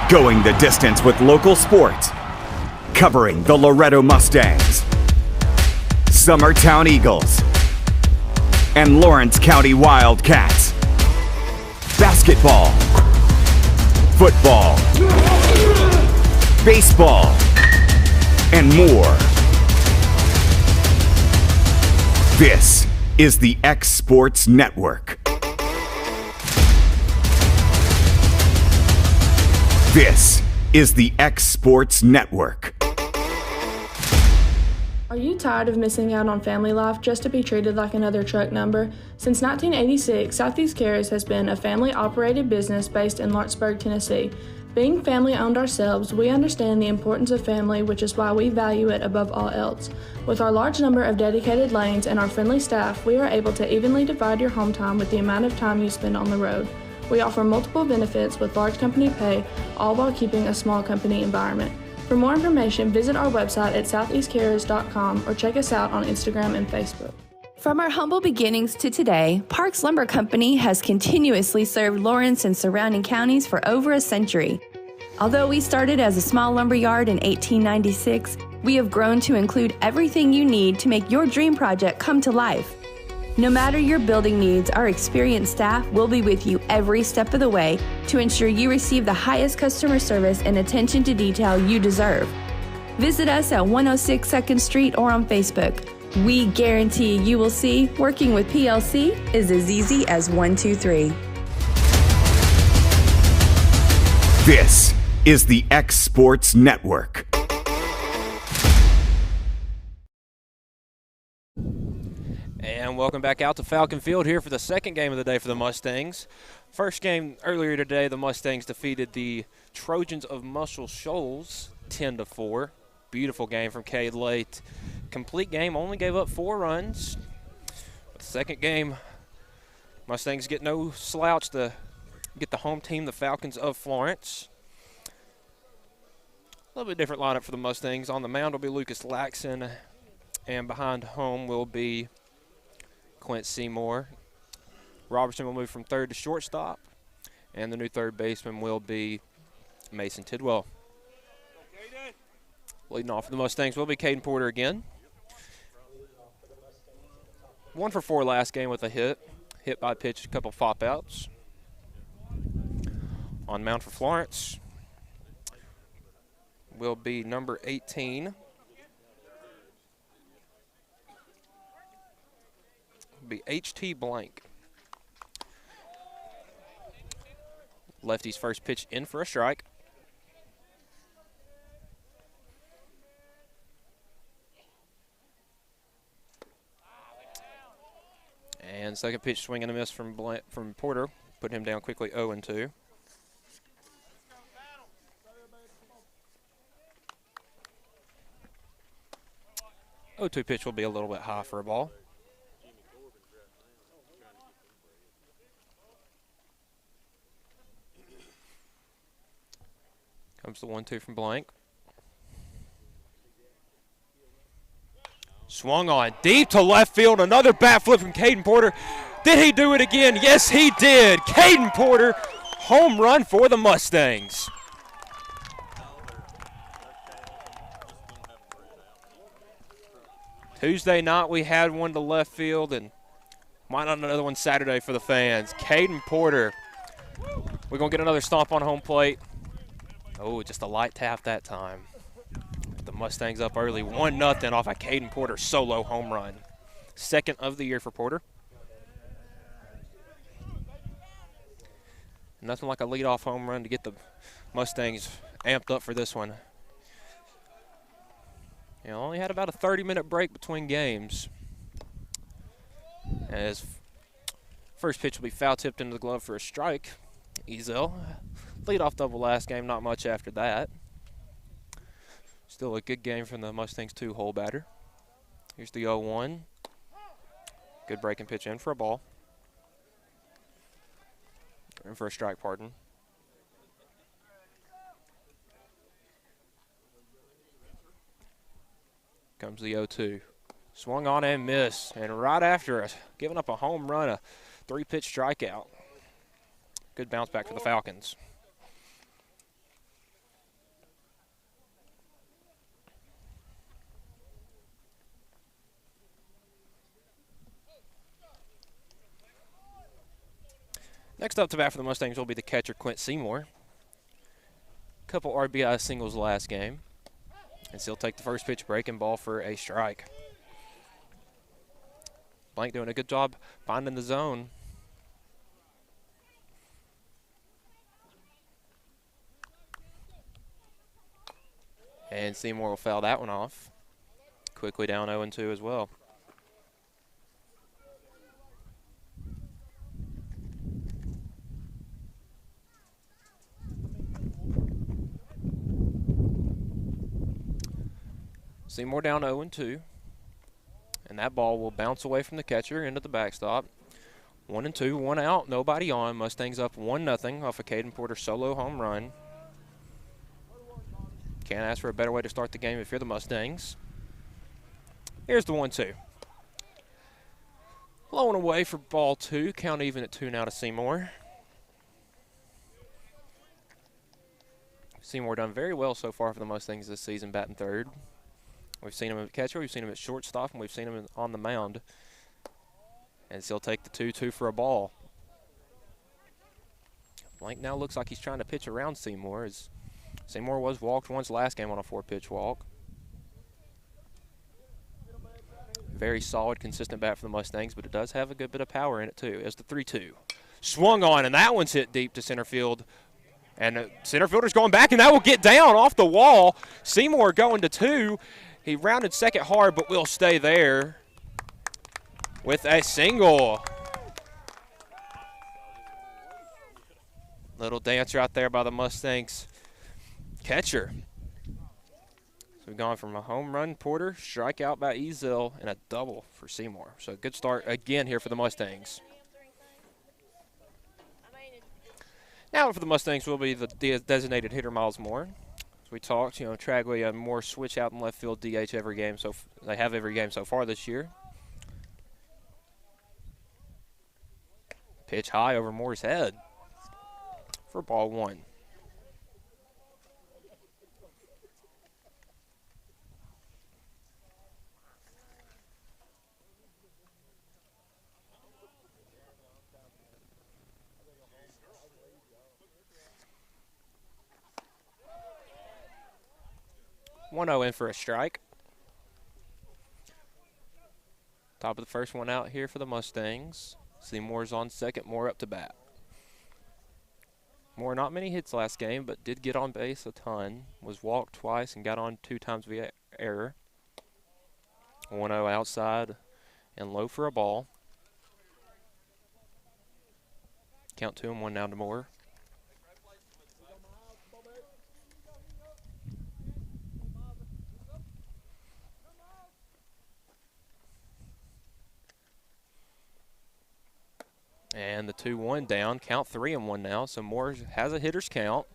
Going the distance with local sports. Covering the Loretto Mustangs, Summertown Eagles, and Lawrence County Wildcats. Basketball, football, baseball, and more. This is the X Sports Network. This is the X Sports Network. Are you tired of missing out on family life just to be treated like another truck number? Since 1986, Southeast Cares has been a family-operated business based in Lawrenceburg, Tennessee. Being family-owned ourselves, we understand the importance of family, which is why we value it above all else. With our large number of dedicated lanes and our friendly staff, we are able to evenly divide your home time with the amount of time you spend on the road. We offer multiple benefits with large company pay, all while keeping a small company environment. For more information, visit our website at southeastcarriers.com or check us out on Instagram and Facebook. From our humble beginnings to today, Parks Lumber Company has continuously served Lawrence and surrounding counties for over a century. Although we started as a small lumber yard in 1896, we have grown to include everything you need to make your dream project come to life. No matter your building needs, our experienced staff will be with you every step of the way to ensure you receive the highest customer service and attention to detail you deserve. Visit us at 106 2nd Street or on Facebook. We guarantee you will see working with PLC is as easy as 1, 2, 3. This is the X Sports Network. And welcome back out to Falcon Field here for the second game of the day for the Mustangs. First game earlier today, the Mustangs defeated the Trojans of Muscle Shoals 10-4. Beautiful game from Cade Late. Complete game, only gave up 4 runs. The second game, Mustangs get no slouch to get the home team, the Falcons of Florence. A little bit different lineup for the Mustangs. On the mound will be Lucas Laxon, and behind home will be Clint Seymour. Robertson will move from third to shortstop, and the new third baseman will be Mason Tidwell. Leading off for the Mustangs will be Caden Porter again. 1 for 4 last game with a hit by pitch, a couple fop outs. On mound for Florence will be number 18. Be H.T. Blank. Lefty's first pitch in for a strike. And second pitch swing and a miss from Porter. Put him down quickly 0-2. Oh, 2 pitch will be a little bit high for a ball. Comes the 1-2 from Blank. Swung on deep to left field. Another bat flip from Caden Porter. Did he do it again? Yes, he did. Caden Porter, home run for the Mustangs. Tuesday night we had one to left field, and why not another one Saturday for the fans? Caden Porter. We're going to get another stomp on home plate. Oh, just a light tap that time. The Mustangs up early, 1-0 off a Caden Porter solo home run. Second of the year for Porter. Nothing like a leadoff home run to get the Mustangs amped up for this one. You know, only had about a 30-minute break between games. As first pitch will be foul tipped into the glove for a strike. Ezel. Leadoff double last game, not much after that. Still a good game from the Mustangs 2-hole batter. Here's the 0-1. Good breaking pitch in for a ball. And for a strike, pardon. Comes the 0-2. Swung on and missed. And right after us, giving up a home run, a 3-pitch strikeout. Good bounce back for the Falcons. Next up to bat for the Mustangs will be the catcher, Quint Seymour. Couple RBI singles last game. And he'll take the first pitch, breaking ball for a strike. Blank doing a good job finding the zone. And Seymour will foul that one off. Quickly down 0-2 as well. Seymour down 0-2. And that ball will bounce away from the catcher into the backstop. 1-2, 1 out, nobody on. Mustangs up 1-0 off a Caden Porter solo home run. Can't ask for a better way to start the game if you're the Mustangs. Here's the 1-2. Low and away for ball 2. Count even at 2 now to Seymour. Seymour done very well so far for the Mustangs this season, batting third. We've seen him at catcher, we've seen him at shortstop, and we've seen him on the mound. And he'll take the 2-2 for a ball. Blank now looks like he's trying to pitch around Seymour, as Seymour was walked once last game on a 4-pitch walk. Very solid, consistent bat for the Mustangs, but it does have a good bit of power in it too. As the 3-2. Swung on, and that one's hit deep to center field. And the center fielder's going back, and that will get down off the wall. Seymour going to 2. He rounded second hard, but will stay there with a single. Little dancer out there by the Mustangs catcher. So we've gone from a home run, Porter, strikeout by Ezel, and a double for Seymour. So a good start again here for the Mustangs. Now for the Mustangs will be the designated hitter, Miles Moore. As we talked, Traglia and Moore switch out in left field DH every game, so they have every game so far this year. Pitch high over Moore's head for ball 1. One 0 in for a strike. Top of the first one out here for the Mustangs. Seymour's on second, Moore up to bat. Moore not many hits last game, but did get on base a ton. Was walked twice and got on 2 times via error. 1-0 outside and low for a ball. Count 2 and 1 down to Moore. And the 2-1 down, count 3 and 1 now. So Moore has a hitter's count.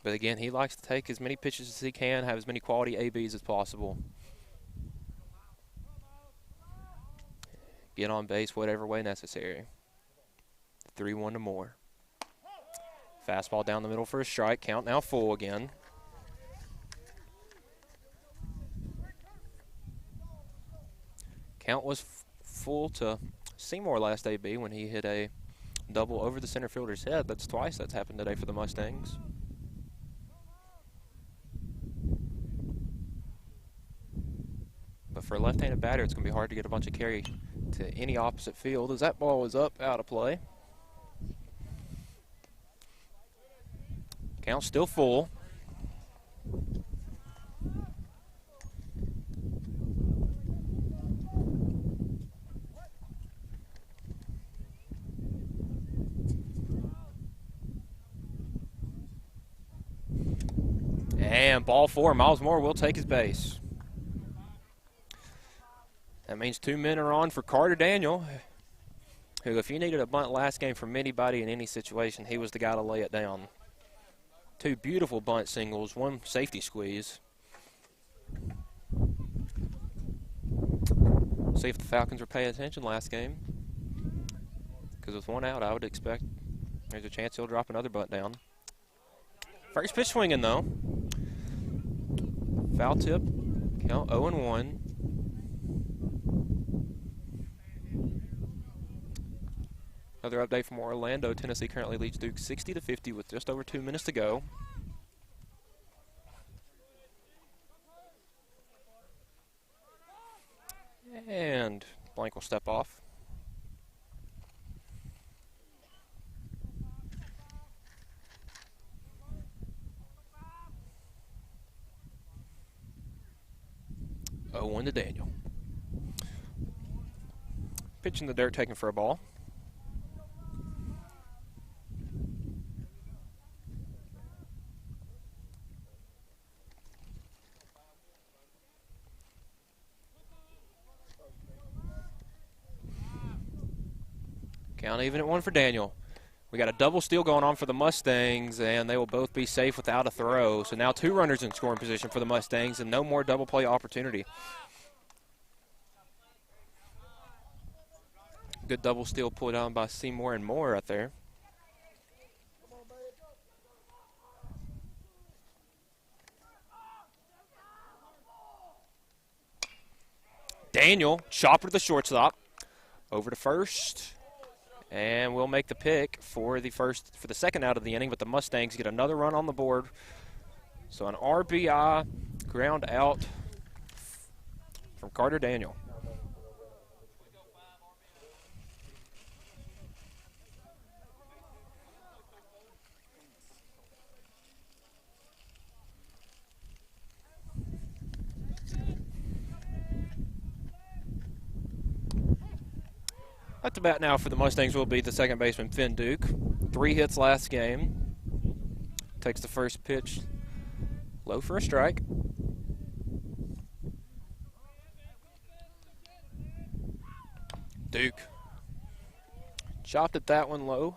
But again, he likes to take as many pitches as he can, have as many quality ABs as possible. Get on base whatever way necessary. 3-1 to Moore. Fastball down the middle for a strike. Count now full again. Count was full to Seymour last AB when he hit a double over the center fielder's head. That's twice that's happened today for the Mustangs. But for a left-handed batter, it's going to be hard to get a bunch of carry to any opposite field, as that ball is up, out of play. Count still full. And ball 4, Miles Moore will take his base. That means 2 men are on for Carter Daniel, who, if you needed a bunt last game from anybody in any situation, he was the guy to lay it down. 2 beautiful bunt singles, 1 safety squeeze. See if the Falcons were paying attention last game. Because with 1 out, I would expect there's a chance he'll drop another bunt down. First pitch swinging, though. Foul tip, count Another update from Orlando. Tennessee currently leads Duke 60-50 with just over 2 minutes to go. And blank will step off. Oh, 1 to Daniel. Pitch in the dirt, taken for a ball. Count even at 1 for Daniel. We got a double steal going on for the Mustangs, and they will both be safe without a throw. So now 2 runners in scoring position for the Mustangs and no more double play opportunity. Good double steal put on by Seymour and Moore right there. Daniel, chopper to the shortstop. Over to first. And we'll make the pick for the second out of the inning, but the Mustangs get another run on the board. So an RBI ground out from Carter Daniel. At the bat now for the Mustangs will be the second baseman, Finn Duke. 3 hits last game. Takes the first pitch low for a strike. Duke chopped at that one low.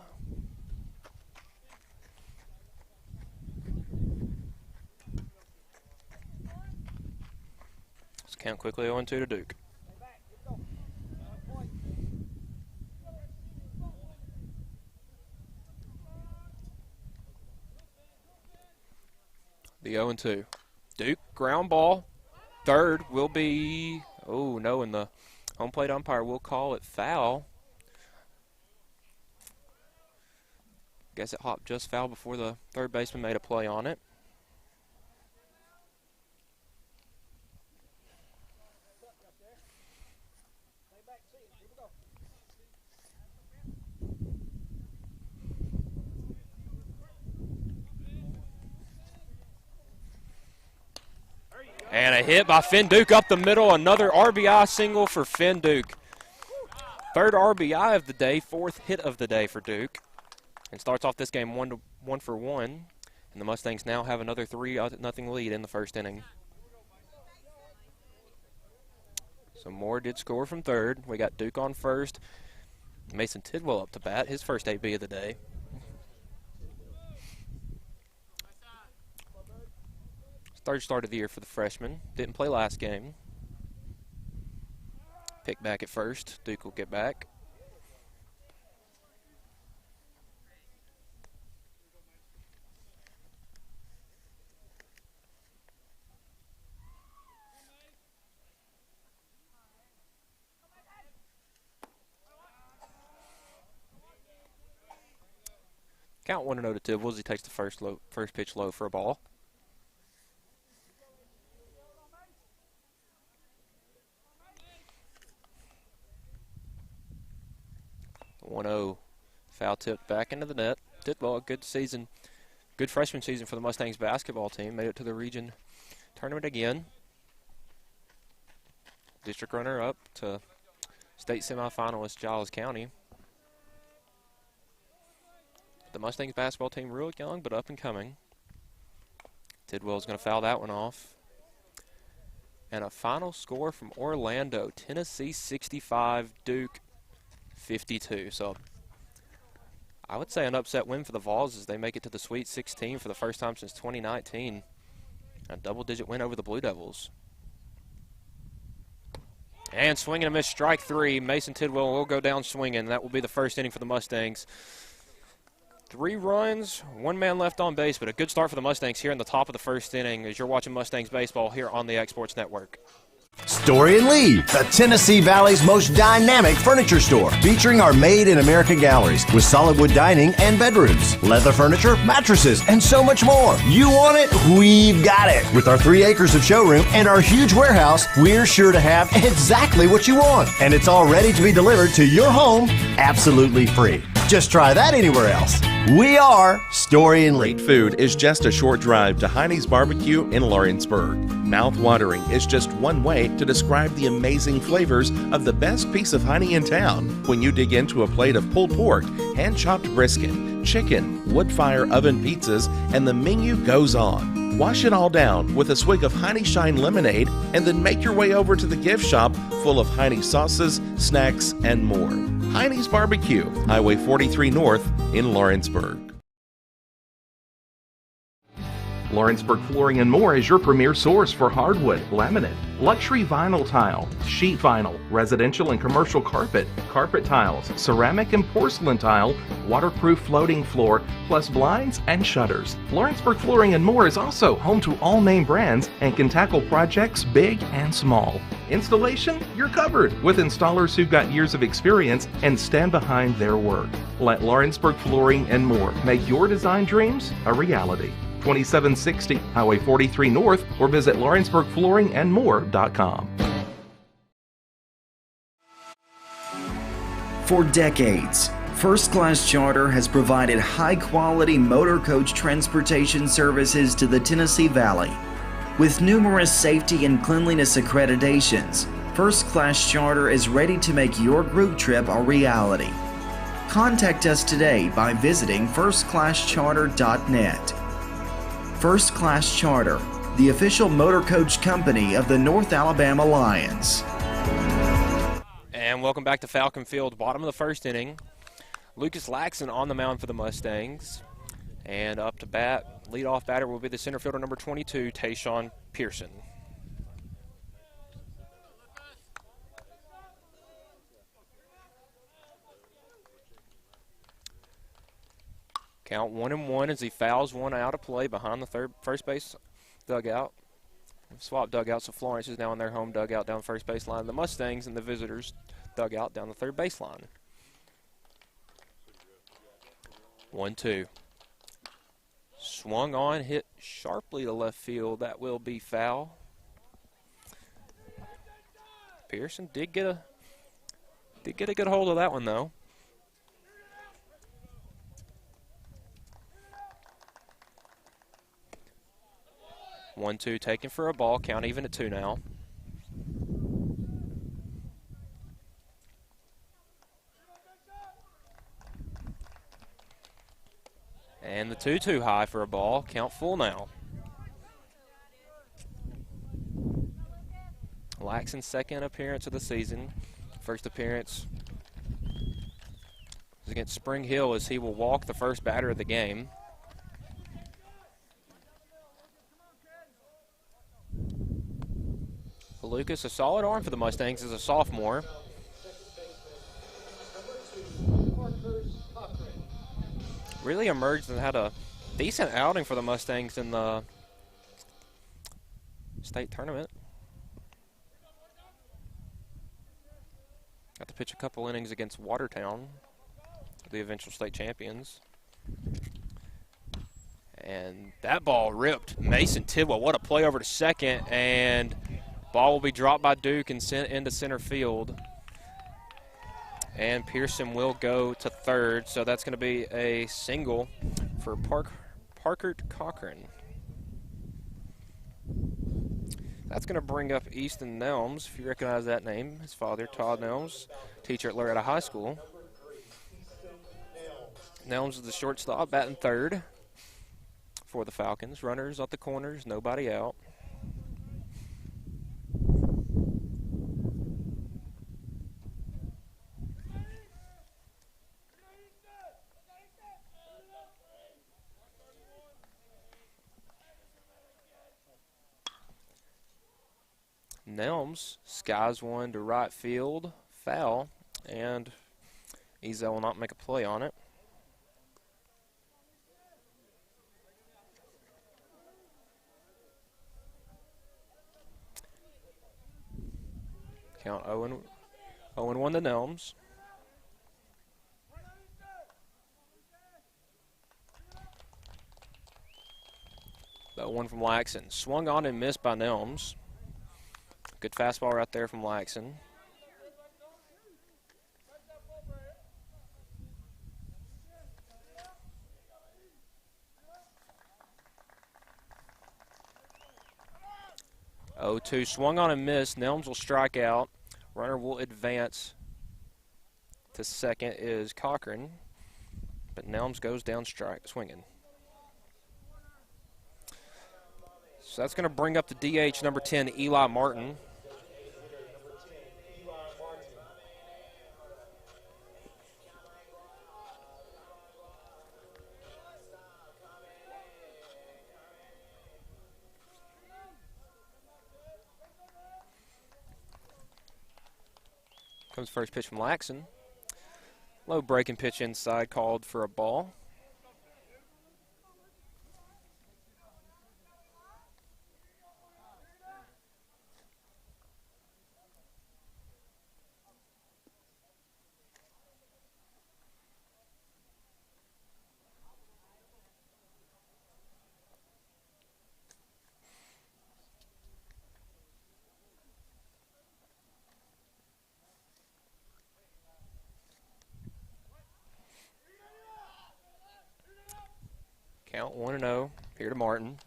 Let's count quickly 0-2 to Duke. The 0-2. Duke, ground ball. Third will be, oh no, and the home plate umpire will call it foul. Guess it hopped just foul before the third baseman made a play on it. And a hit by Finn Duke up the middle. Another RBI single for Finn Duke. Third RBI of the day, 4th hit of the day for Duke. And starts off this game 1 for 1. And the Mustangs now have another 3-0 lead in the first inning. So Moore did score from third. We got Duke on first. Mason Tidwell up to bat, his first AB of the day. Third start of the year for the freshman. Didn't play last game. Pick back at first. Duke will get back. Count 1-0 to Tibbles. He takes the first pitch low for a ball. 1-0. Foul tip back into the net. Tidwell, a good season, good freshman season for the Mustangs basketball team. Made it to the region tournament again. District runner-up to state semifinalist Giles County. The Mustangs basketball team real young but up and coming. Tidwell's going to foul that one off. And a final score from Orlando, Tennessee 65, Duke 52. So I would say an upset win for the Vols as they make it to the Sweet 16 for the first time since 2019. A double-digit win over the Blue Devils. And swinging a miss, strike 3. Mason Tidwell will go down swinging. That will be the first inning for the Mustangs. 3 runs, 1 man left on base, but a good start for the Mustangs here in the top of the first inning as you're watching Mustangs baseball here on the X Sports Network. Story and Lee, the Tennessee Valley's most dynamic furniture store, featuring our Made in America galleries with solid wood dining and bedrooms, leather furniture, mattresses, and so much more. You want it? We've got it. With our 3 acres of showroom and our huge warehouse, we're sure to have exactly what you want. And it's all ready to be delivered to your home absolutely free. Just try that anywhere else. We are Story and Lee. Great food is just a short drive to Heine's Barbecue in Lawrenceburg. Mouth-watering is just one way to describe the amazing flavors of the best piece of Heine in town. When you dig into a plate of pulled pork, hand-chopped brisket, chicken, wood-fire oven pizzas, and the menu goes on. Wash it all down with a swig of Heine Shine lemonade and then make your way over to the gift shop full of Heine sauces, snacks, and more. Heine's Barbecue, Highway 43 North in Lawrenceburg. Lawrenceburg Flooring and More is your premier source for hardwood, laminate, luxury vinyl tile, sheet vinyl, residential and commercial carpet, carpet tiles, ceramic and porcelain tile, waterproof floating floor, plus blinds and shutters. Lawrenceburg Flooring and More is also home to all name brands and can tackle projects big and small. Installation? You're covered with installers who've got years of experience and stand behind their work. Let Lawrenceburg Flooring and More make your design dreams a reality. 2760 Highway 43 North, or visit lawrenceburgflooringandmore.com. For decades, First Class Charter has provided high-quality motor coach transportation services to the Tennessee Valley. With numerous safety and cleanliness accreditations, First Class Charter is ready to make your group trip a reality. Contact us today by visiting firstclasscharter.net. First Class Charter, the official motor coach company of the North Alabama Lions. And welcome back to Falcon Field, bottom of the first inning. Lucas Laxon on the mound for the Mustangs. And up to bat, leadoff batter will be the center fielder number 22, Tayshawn Pearson. Count 1-1 as he fouls one out of play behind the first base dugout. Swap dugouts, so Florence is now in their home dugout down first base line. The Mustangs and the visitors dugout down the third baseline. 1-2. Swung on, hit sharply to left field. That will be foul. Pearson did get a good hold of that one though. 1-2 taken for a ball. Count even at 2 now. And the 2-2 high for a ball. Count full now. Laxon's second appearance of the season. First appearance is against Spring Hill as he will walk the first batter of the game. Lucas, a solid arm for the Mustangs as a sophomore. Really emerged and had a decent outing for the Mustangs in the state tournament. Got to pitch a couple innings against Watertown, the eventual state champions. And that ball ripped Mason Tidwell. What a play over to second, and ball will be dropped by Duke and sent into center field. And Pearson will go to third, so that's going to be a single for Parkert Cochran. That's going to bring up Easton Nelms, if you recognize that name. His father, Todd Nelms, teacher at Loretto High School. Nelms is the shortstop, batting third for the Falcons. Runners at the corners, nobody out. Nelms skies one to right field, foul, and Ezel will not make a play on it. Count 0-1 to Nelms. The 1 from Laxon. Swung on and missed by Nelms. Good fastball right there from Laxon. Oh, 2 swung on and missed. Nelms will strike out. Runner will advance to second is Cochran, but Nelms goes down swinging. So that's going to bring up the DH number 10, Eli Martin. Comes first pitch from Laxon. Low breaking pitch inside, called for a ball. Count 1-0 here to Martin.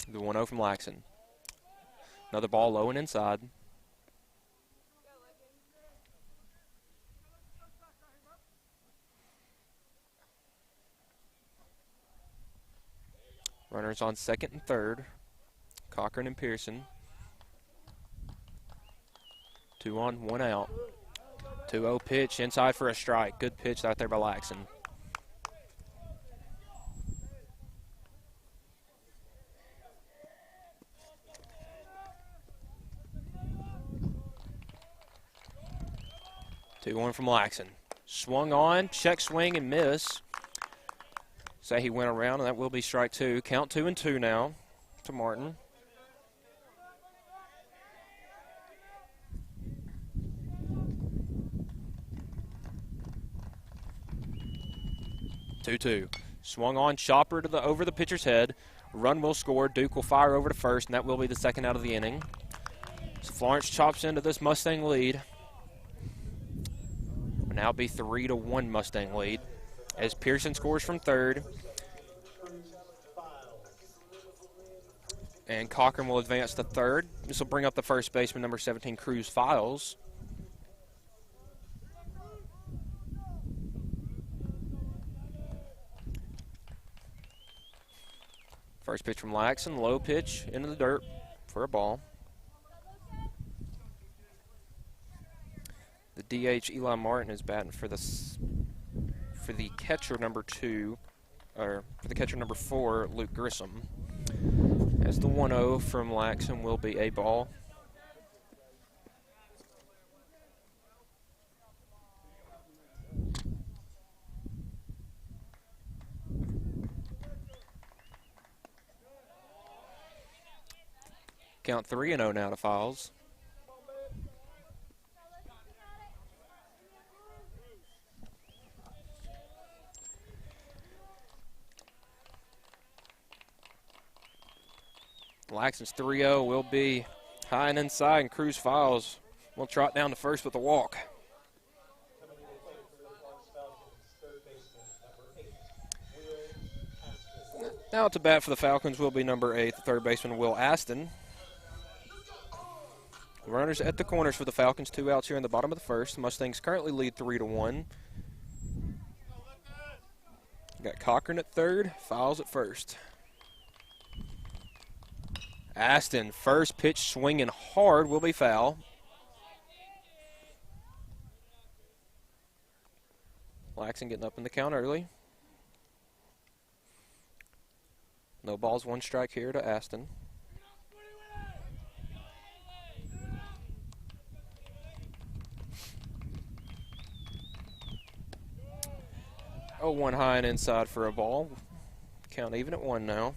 The 1-0 from Laxon. Another ball low and inside. Runners on second and third. Cochran and Pearson. 2 on, 1 out. 2-0 pitch inside for a strike. Good pitch out there by Laxon. Two one from Laxon. Swung on, check swing and miss. Say he went around, and that will be strike 2. Count 2-2 now to Martin. Two. Swung on, chopper to over the pitcher's head. Run will score. Duke will fire over to first, and that will be the second out of the inning. So Florence chops into this Mustang lead. Will now be 3-1 Mustang lead as Pearson scores from third. And Cochran will advance to third. This will bring up the first baseman, number 17, Cruz Files. First pitch from Laxon, low pitch into the dirt for a ball. The DH Eli Martin is batting for the catcher number 2, or for the catcher number 4, Luke Grissom. As the 1-0 from Laxon will be a ball. Count 3-0 now to Files. Laxon's 3-0 will be high and inside, and Cruz Files will trot down to first with a walk. Now to bat for the Falcons will be number 8, the third baseman, Will Aston. Runners at the corners for the Falcons, 2 outs here in the bottom of the first. The Mustangs currently lead 3-1. Got Cochran at third, Files at first. Aston, first pitch swinging hard, will be foul. Laxon getting up in the count early. No balls, 1 strike here to Aston. Oh, 1 high and inside for a ball. Count even at 1 now.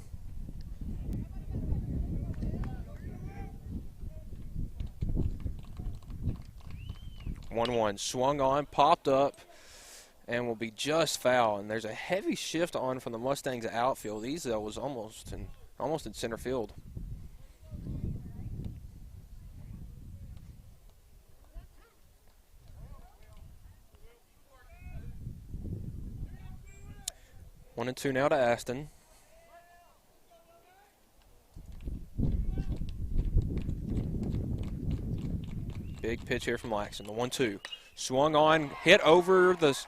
1-1. Swung on, popped up, and will be just foul. And there's a heavy shift on from the Mustangs outfield. Ezel was almost in center field. One and two now to Aston. Big pitch here from Laxton. The 1-2. Swung on, hit over the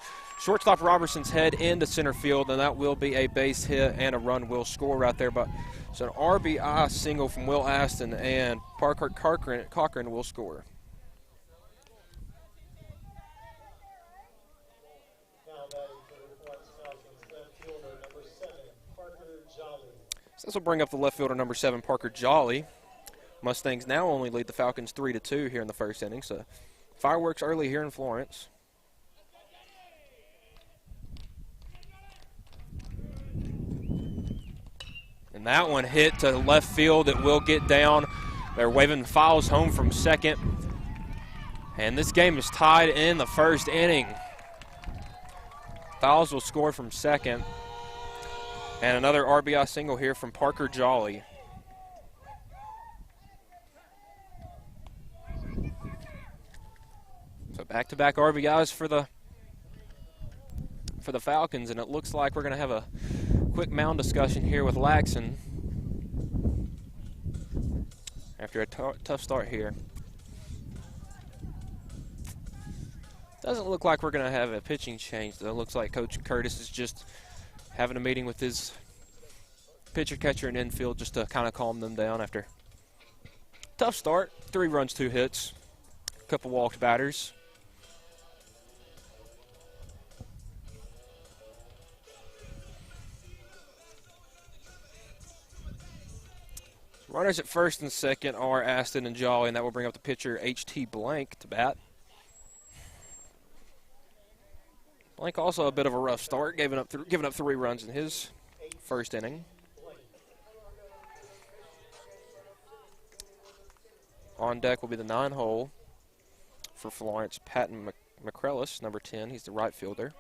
shortstop Robertson's head into center field, and that will be a base hit, and a run will score right there. But it's an RBI single from Will Aston, and Parker Cochran will score. So this will bring up the left fielder, number 7, Parker Jolly. Mustangs now only lead the Falcons 3-2 here in the first inning. So fireworks early here in Florence. And that one hit to left field. It will get down. They're waving fouls home from second. And this game is tied in the first inning. Fouls will score from second. And another RBI single here from Parker Jolly. So back-to-back RBIs for the Falcons, and it looks like we're going to have a quick mound discussion here with Laxton after a tough start here. Doesn't look like we're going to have a pitching change, though. It looks like Coach Curtis is just having a meeting with his pitcher, catcher, and infield just to kind of calm them down after tough start. 3 runs, 2 hits, a couple walked batters. Runners at first and second are Aston and Jolly, and that will bring up the pitcher H.T. Blank to bat. Blank also a bit of a rough start, giving up 3 runs in his first inning. On deck will be the 9-hole for Florence, Patton McCrellis, number 10. He's the right fielder.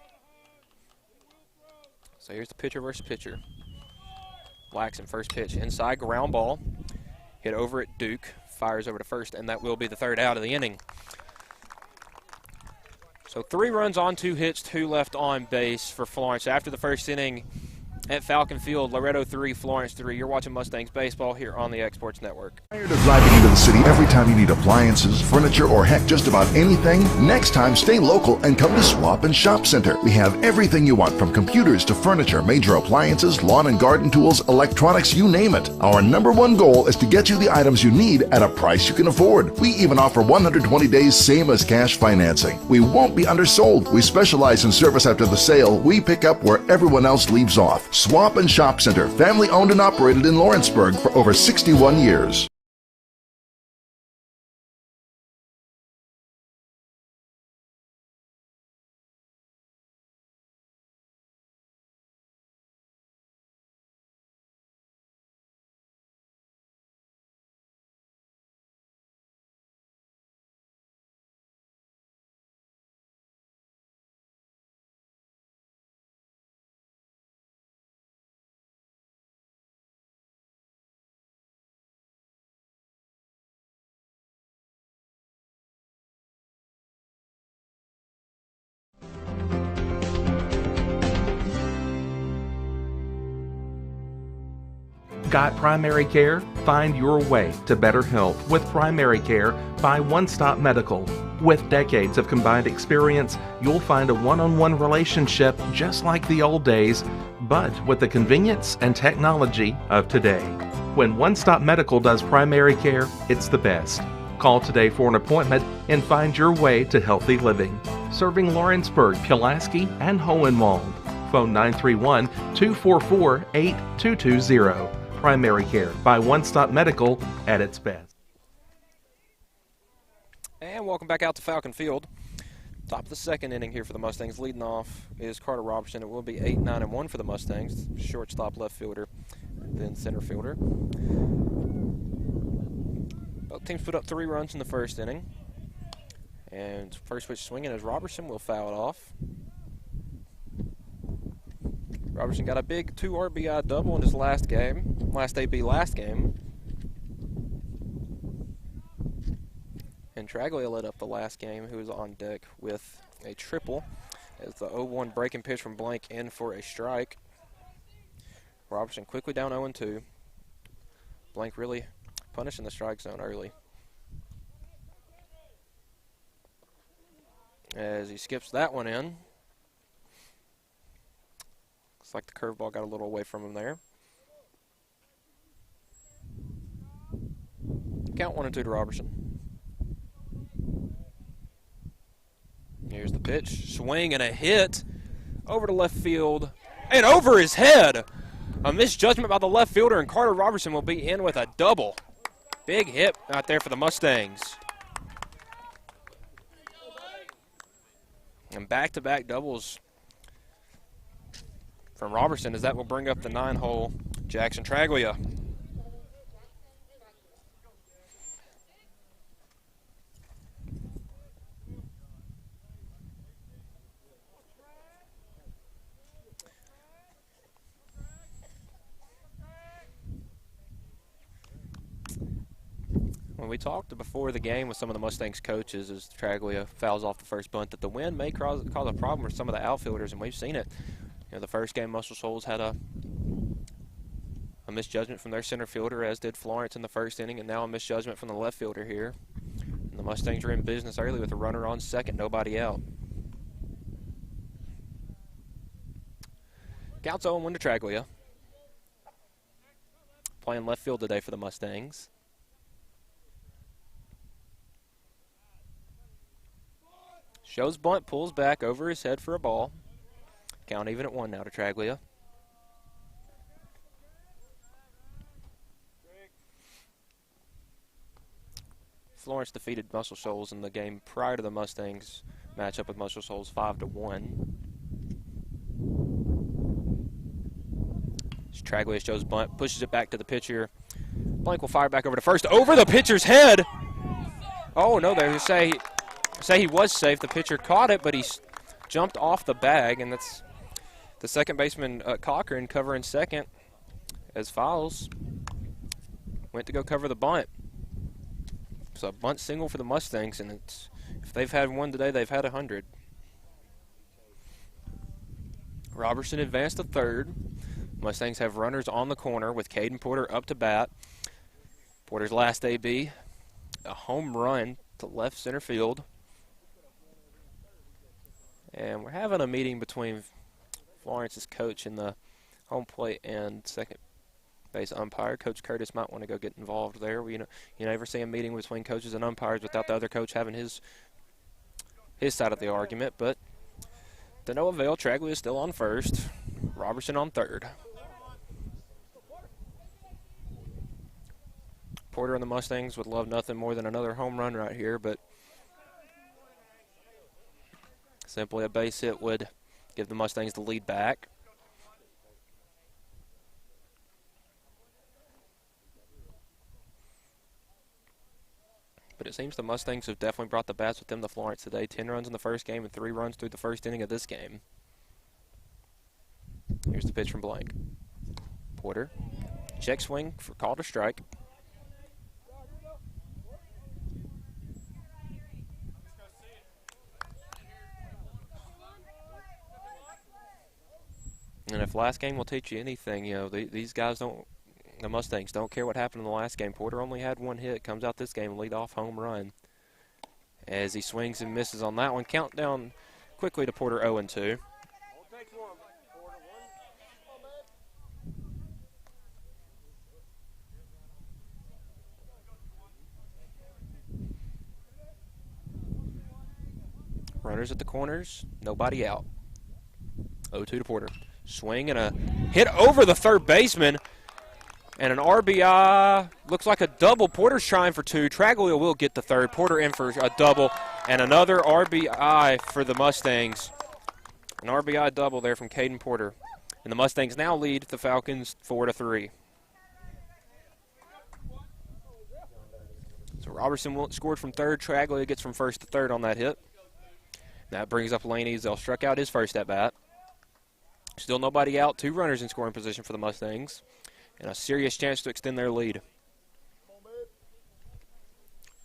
So here's the pitcher versus pitcher. Laxton, first pitch, inside, ground ball. Hit over at Duke, fires over to first, and that will be the 3rd out of the inning. So 3 runs on 2 hits, 2 left on base for Florence. After the first inning at Falcon Field, Loretto 3, Florence 3. You're watching Mustangs baseball here on the Exports Network. Tired of driving into the city every time you need appliances, furniture, or heck, just about anything? Next time, stay local and come to Swap and Shop Center. We have everything you want, from computers to furniture, major appliances, lawn and garden tools, electronics, you name it. Our #1 goal is to get you the items you need at a price you can afford. We even offer 120 days same as cash financing. We won't be undersold. We specialize in service after the sale. We pick up where everyone else leaves off. Swap and Shop Center, family owned and operated in Lawrenceburg for over 61 years. Got primary care? Find your way to better health with primary care by One Stop Medical. With decades of combined experience, you'll find a one-on-one relationship just like the old days, but with the convenience and technology of today. When One Stop Medical does primary care, it's the best. Call today for an appointment and find your way to healthy living. Serving Lawrenceburg, Pulaski, and Hohenwald. Phone 931-244-8220. Primary care by One Stop Medical at its best. And welcome back out to Falcon Field. Top of the second inning here for the Mustangs. Leading off is Carter Robertson. It will be 8-9-1 for the Mustangs. Shortstop, left fielder, then center fielder. Both teams put up 3 runs in the first inning. And first pitch swinging as Robertson will foul it off. Robertson got a big 2 RBI double in his last game, last game. And Traglia led up the last game, who was on deck with a triple as the 0-1 breaking pitch from Blank in for a strike. Robertson quickly down 0-2. Blank really punishing the strike zone early. As he skips that one in. Looks like the curveball got a little away from him there. Count 1-2 to Robertson. Here's the pitch. Swing and a hit over to left field and over his head. A misjudgment by the left fielder, and Carter Robertson will be in with a double. Big hit out there for the Mustangs. And back-to-back doubles from Robertson, as that will bring up the 9-hole Jackson Traglia. When we talked before the game with some of the Mustangs coaches as Traglia fouls off the first bunt, that the wind may cause a problem for some of the outfielders, and we've seen it. You know, the first game, Muscle Shoals had a misjudgment from their center fielder, as did Florence in the first inning, and now a misjudgment from the left fielder here. And the Mustangs are in business early with a runner on second, nobody out. Counts 0-1 to Traglia. Playing left field today for the Mustangs. Shows bunt, pulls back over his head for a ball. Count even at 1 now to Traglia. Florence defeated Muscle Shoals in the game prior to the Mustangs matchup with Muscle Shoals 5-1. Traglia shows bunt, pushes it back to the pitcher. Blank will fire back over to first, over the pitcher's head. Oh no, they say he was safe. The pitcher caught it, but he jumped off the bag, and that's the second baseman Cochran covering second as Fowles went to go cover the bunt. So a bunt single for the Mustangs, and if they've had one today, they've had 100. Robertson advanced to third. Mustangs have runners on the corner with Caden Porter up to bat. Porter's last AB, a home run to left center field. And we're having a meeting between Florence's coach and the home plate and second base umpire. Coach Curtis might want to go get involved there. You never see a meeting between coaches and umpires without the other coach having his side of the argument. But to no avail, Traglia is still on first. Robertson on third. Porter and the Mustangs would love nothing more than another home run right here, but simply a base hit would give the Mustangs the lead back. But it seems the Mustangs have definitely brought the bats with them to Florence today. 10 runs in the first game and 3 runs through the first inning of this game. Here's the pitch from Blank. Porter, check swing for call to strike. And if last game will teach you anything, these guys the Mustangs don't care what happened in the last game. Porter only had 1 hit, comes out this game, lead off home run. As he swings and misses on that one, count down quickly to Porter 0-2. Runners at the corners, nobody out. 0-2 to Porter. Swing and a hit over the third baseman. And an RBI. Looks like a double. Porter's trying for 2. Traglia will get the third. Porter in for a double. And another RBI for the Mustangs. An RBI double there from Caden Porter. And the Mustangs now lead the Falcons 4-3. So Robertson scored from third. Traglia gets from first to third on that hit. That brings up Lane Ezel. Struck out his first at bat. Still nobody out. 2 runners in scoring position for the Mustangs. And a serious chance to extend their lead.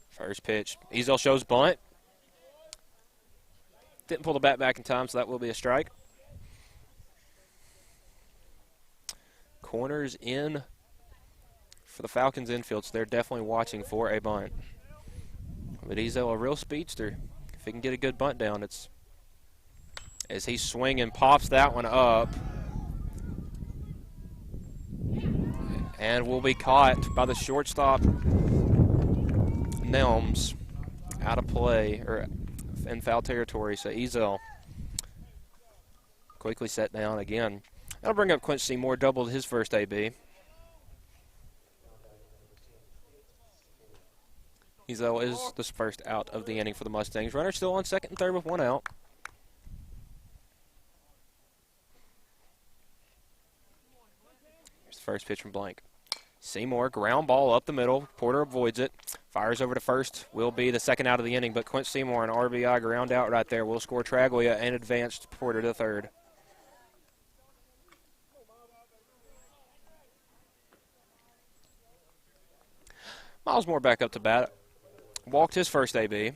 First pitch. Ezel shows bunt. Didn't pull the bat back in time, so that will be a strike. Corners in for the Falcons infield, so they're definitely watching for a bunt. But Ezel, a real speedster. If he can get a good bunt down, it's as he's swinging, pops that one up. And will be caught by the shortstop, Nelms, out of play, or in foul territory. So Ezel quickly set down again. That'll bring up Quincy Seymour, doubled his first AB. Ezel is the first out of the inning for the Mustangs. Runner still on second and third with 1 out. Here's the first pitch from Blank. Seymour, ground ball up the middle. Porter avoids it. Fires over to first. Will be the second out of the inning, but Quincy Seymour, an RBI ground out right there, will score Traglia and advance Porter to third. Miles Moore back up to bat. Walked his first AB.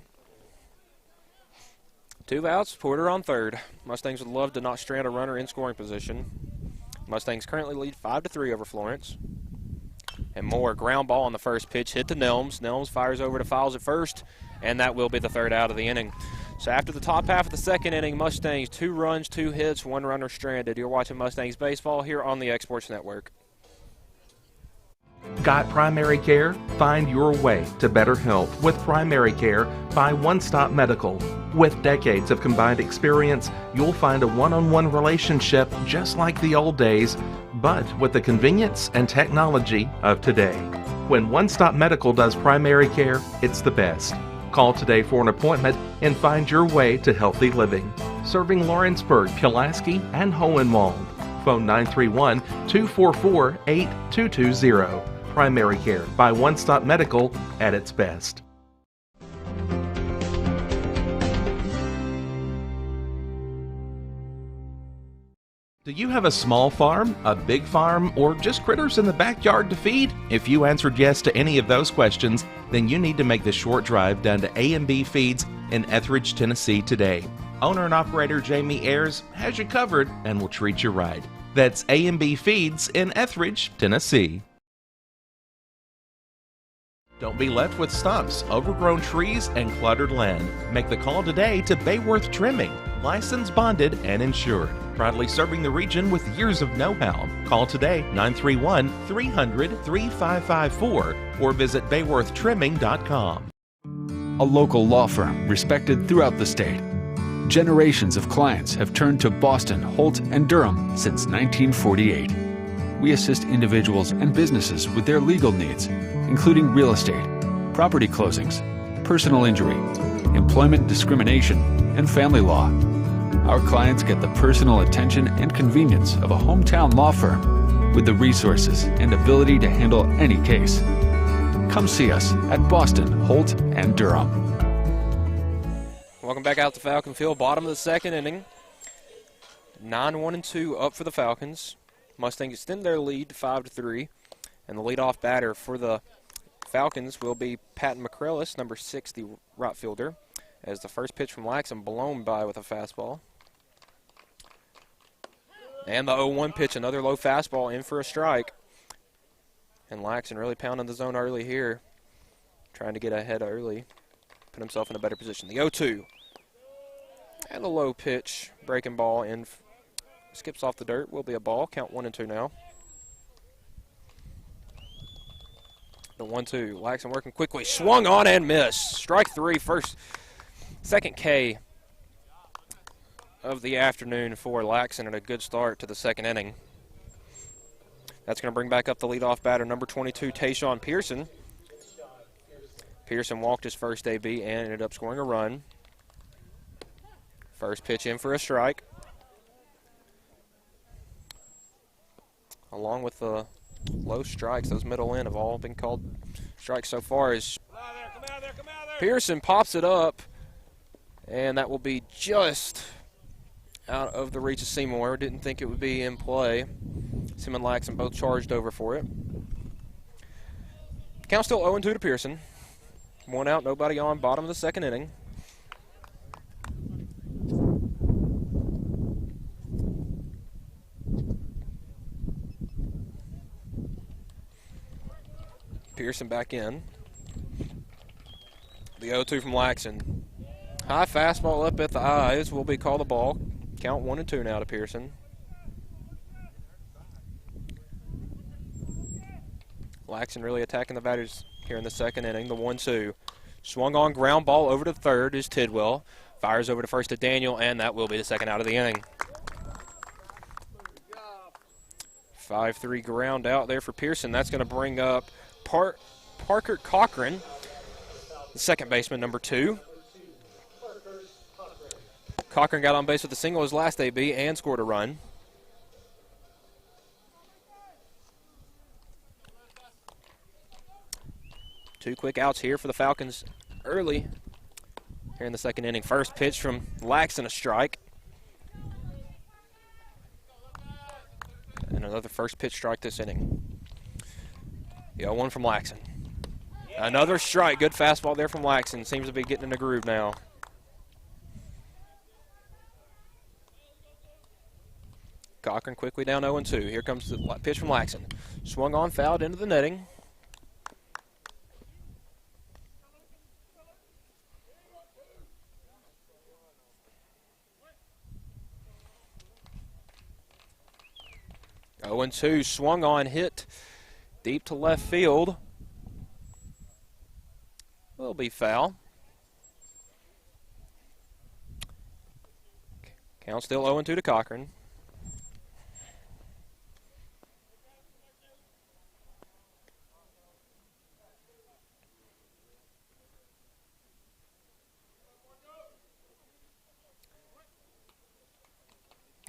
2 outs, Porter on third. Mustangs would love to not strand a runner in scoring position. Mustangs currently lead 5-3 over Florence. And Moore, ground ball on the first pitch, hit to Nelms. Nelms fires over to Files at first, and that will be the third out of the inning. So after the top half of the second inning, Mustangs 2 runs, 2 hits, 1 runner stranded. You're watching Mustangs baseball here on the Exports Network. Got primary care? Find your way to better health with primary care by One Stop Medical. With decades of combined experience, you'll find a one-on-one relationship just like the old days, but with the convenience and technology of today. When One Stop Medical does primary care, it's the best. Call today for an appointment and find your way to healthy living. Serving Lawrenceburg, Pulaski, and Hohenwald. Phone 931-244-8220. Primary care by One Stop Medical at its best. Do you have a small farm, a big farm, or just critters in the backyard to feed? If you answered yes to any of those questions, then you need to make the short drive down to A&B Feeds in Etheridge, Tennessee today. Owner and operator Jamie Ayers has you covered and will treat you right. That's A&B Feeds in Etheridge, Tennessee. Don't be left with stumps, overgrown trees, and cluttered land. Make the call today to Bayworth Trimming, licensed, bonded, and insured. Proudly serving the region with years of know-how. Call today 931-300-3554 or visit bayworthtrimming.com. A local law firm respected throughout the state. Generations of clients have turned to Boston, Holt, and Durham since 1948. We assist individuals and businesses with their legal needs, including real estate, property closings, personal injury, employment discrimination, and family law. Our clients get the personal attention and convenience of a hometown law firm with the resources and ability to handle any case. Come see us at Boston, Holt, and Durham. Welcome back out to Falcon Field, bottom of the second inning. 9-1-2 up for the Falcons. Mustangs extend their lead to 5-3, and the leadoff batter for the Falcons will be Patton McCrellis, number 6, the right fielder, as the first pitch from Laxon blown by with a fastball. And the 0-1 pitch, another low fastball in for a strike. And Laxon really pounding the zone early here, trying to get ahead early, put himself in a better position. The 0-2, and a low pitch, breaking ball in. Skips off the dirt, will be a ball. Count 1-2 now. The 1-2, Laxon working quickly, swung on and missed. Strike 3, second K of the afternoon for Laxon, and a good start to the second inning. That's going to bring back up the leadoff batter, number 22, Tayshawn Pearson. Pearson walked his first AB and ended up scoring a run. First pitch in for a strike. Along with the low strikes, those middle in have all been called strikes so far. As Pearson pops it up, and that will be just out of the reach of Seymour. Didn't think it would be in play. Sim and Laxon both charged over for it. Count still 0-2 to Pearson. 1 out, nobody on, bottom of the second inning. Pearson back in. The 0-2 from Laxon. High fastball up at the eyes will be called a ball. Count 1-2 now to Pearson. Laxon really attacking the batters here in the second inning. The 1-2. Swung on, ground ball over to third is Tidwell. Fires over to first to Daniel, and that will be the second out of the inning. 5-3 ground out there for Pearson. That's going to bring up Parker Cochran, the second baseman, number 2. Cochran got on base with a single his last AB and scored a run. Two quick outs here for the Falcons early here in the second inning. First pitch from Laxon, a strike. And another first pitch strike this inning. The 0-1 from Laxon. Another strike. Good fastball there from Laxon. Seems to be getting in the groove now. Cochran quickly down 0-2. Here comes the pitch from Laxon. Swung on, fouled into the netting. Oh, 0-2, swung on, hit deep to left field. Will be foul. Count still 0-2 to Cochran.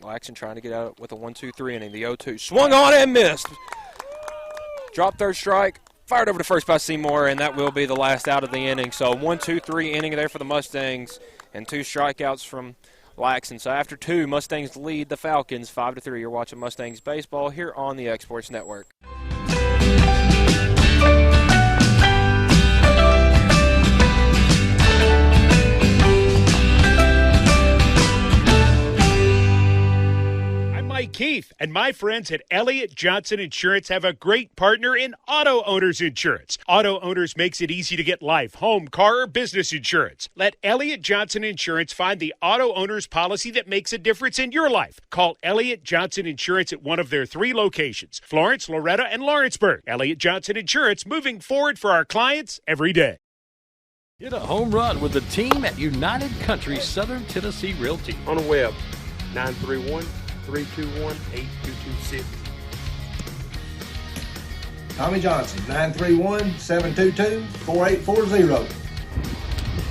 Laxon trying to get out with a 1-2-3 inning. The 0-2 swung on and missed. Dropped third strike. Fired over to first by Seymour, and that will be the last out of the inning. So 1-2-3 inning there for the Mustangs, and 2 strikeouts from Laxon. So after 2, Mustangs lead the Falcons 5-3. You're watching Mustangs baseball here on the Exports Network. Keith and my friends at Elliott Johnson Insurance have a great partner in Auto Owners Insurance. Auto Owners makes it easy to get life, home, car, or business insurance. Let Elliott Johnson Insurance find the Auto Owners policy that makes a difference in your life. Call Elliott Johnson Insurance at one of their 3 locations, Florence, Loretto, and Lawrenceburg. Elliott Johnson Insurance, moving forward for our clients every day. Hit a home run with the team at United Country Southern Tennessee Realty. On the web, 931-321-8226. Tommy Johnson, 931-722-4840.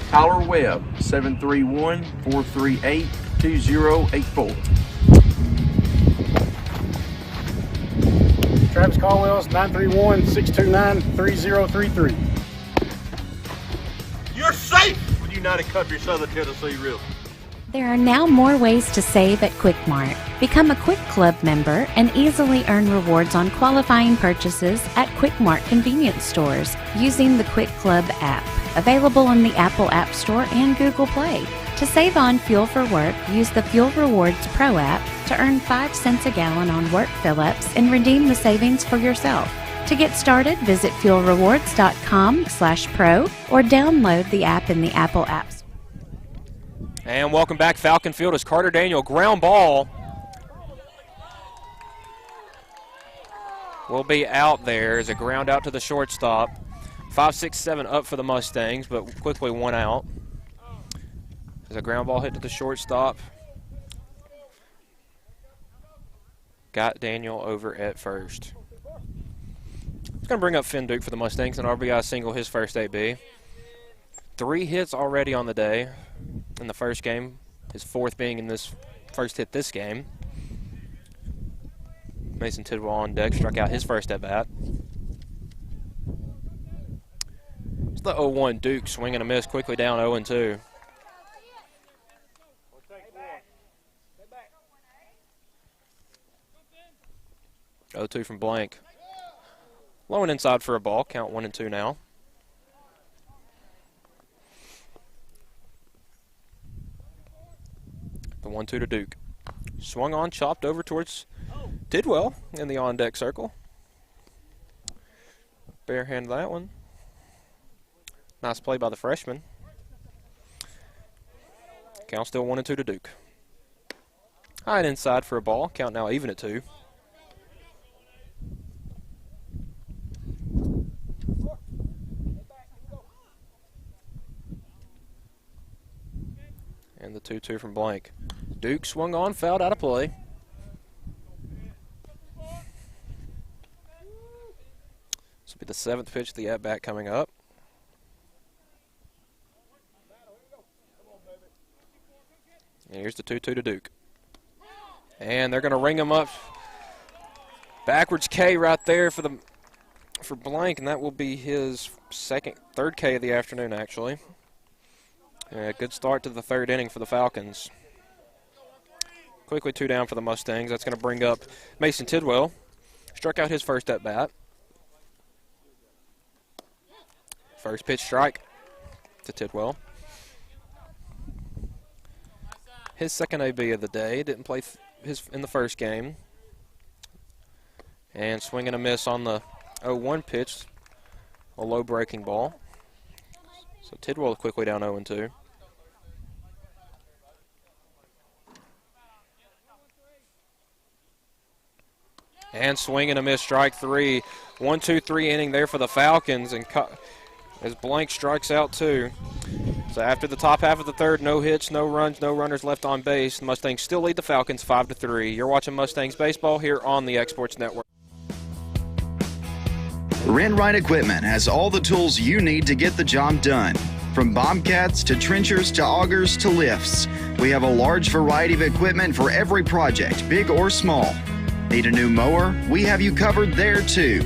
Tyler Webb, 731-438-2084. Travis Caldwell's 931-629-3033. You're safe with United Country Southern Tennessee Realty. There are now more ways to save at Quick Mart. Become a Quick Club member and easily earn rewards on qualifying purchases at Quick Mart convenience stores using the Quick Club app, available on the Apple App Store and Google Play. To save on fuel for work, use the Fuel Rewards Pro app to earn 5 cents a gallon on work fill-ups and redeem the savings for yourself. To get started, visit fuelrewards.com/pro or download the app in the Apple App Store. And welcome back, Falcon Field, as Carter Daniel ground ball will be out there as a ground out to the shortstop. 5, 6, 7 up for the Mustangs, but quickly 1 out. As a ground ball hit to the shortstop. Got Daniel over at first. It's going to bring up Finn Duke for the Mustangs, an RBI single, his first AB. 3 hits already on the day in the first game, his 4th being in this first hit this game. Mason Tidwell on deck, struck out his first at bat. It's The 0-1 Duke swing and a miss, quickly down 0-2. Oh-2 from Blank. Low and inside for a ball. Count 1-2 now. The 1-2 to Duke. Swung on, chopped over towards Tidwell in the on-deck circle. Barehand that one. Nice play by the freshman. Count still 1-2 to Duke. High and inside for a ball. Count now even at 2. And the 2-2 from Blank. Duke swung on, fouled out of play. This will be the 7th pitch of the at-bat coming up. And here's the 2-2 to Duke. And they're going to ring him up. Backwards K right there for Blank, and that will be his third K of the afternoon, actually. Good start to the 3rd inning for the Falcons. Quickly 2 down for the Mustangs. That's going to bring up Mason Tidwell. Struck out his first at bat. First pitch strike to Tidwell. His second AB of the day. Didn't play in the first game. And swing and a miss on the 0-1 pitch. A low breaking ball. So Tidwell quickly down 0-2. And swing and a miss, strike 3. 1-2-3 inning there for the Falcons, and as Blank strikes out 2. So after the top half of the 3rd, no hits, no runs, no runners left on base. The Mustangs still lead the Falcons 5-3. You're watching Mustangs baseball here on the Exports Network. Rent-Right Equipment has all the tools you need to get the job done. From bobcats to trenchers to augers to lifts, we have a large variety of equipment for every project, big or small. Need a new mower? We have you covered there too.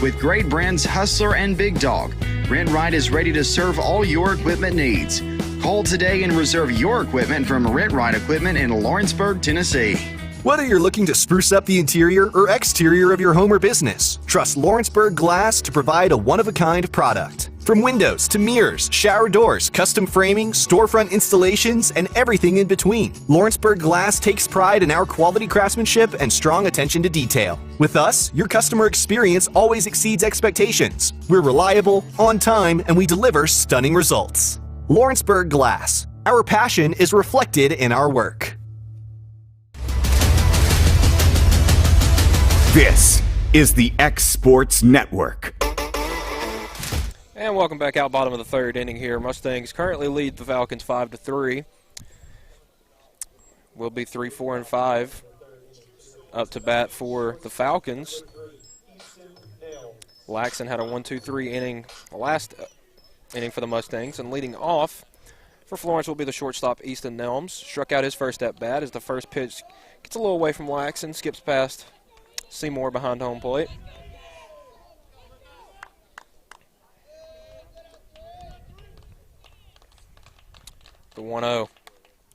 With great brands Hustler and Big Dog, Rent-Right is ready to serve all your equipment needs. Call today and reserve your equipment from Rent-Right Equipment in Lawrenceburg, Tennessee. Whether you're looking to spruce up the interior or exterior of your home or business, trust Lawrenceburg Glass to provide a one-of-a-kind product. From windows to mirrors, shower doors, custom framing, storefront installations, and everything in between, Lawrenceburg Glass takes pride in our quality craftsmanship and strong attention to detail. With us, your customer experience always exceeds expectations. We're reliable, on time, and we deliver stunning results. Lawrenceburg Glass. Our passion is reflected in our work. This is the X Sports Network. And welcome back out bottom of the 3rd inning here. Mustangs currently lead the Falcons 5-3. Will be 3, 4, and 5 up to bat for the Falcons. Laxon had a 1-2-3 inning, the last inning for the Mustangs, and leading off for Florence will be the shortstop Easton Nelms. Struck out his first at bat as the first pitch gets a little away from Laxon, skips past Seymour behind home plate. The 1-0.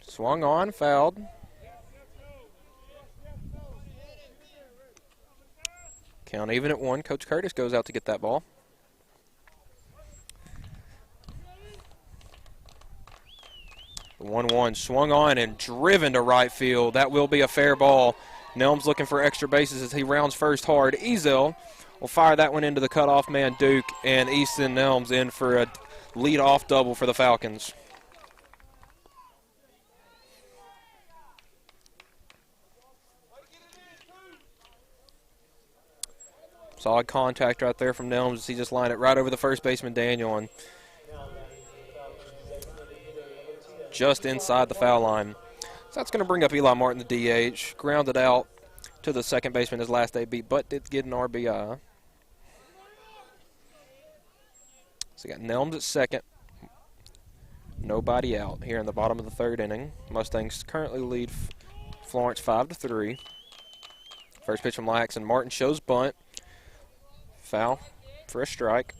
Swung on, fouled. Count even at 1. Coach Curtis goes out to get that ball. The 1-1 swung on and driven to right field. That will be a fair ball. Nelms looking for extra bases as he rounds first hard. Ezel will fire that one into the cutoff man Duke, and Easton Nelms in for a lead-off double for the Falcons. Solid contact right there from Nelms as he just lined it right over the first baseman Daniel and just inside the foul line. So that's going to bring up Eli Martin, the DH. Grounded out to the second baseman his last AB, but did get an RBI. So you got Nelms at second. Nobody out here in the bottom of the 3rd inning. Mustangs currently lead Florence 5-3. First pitch from Laxon. Martin shows bunt. Foul for a strike.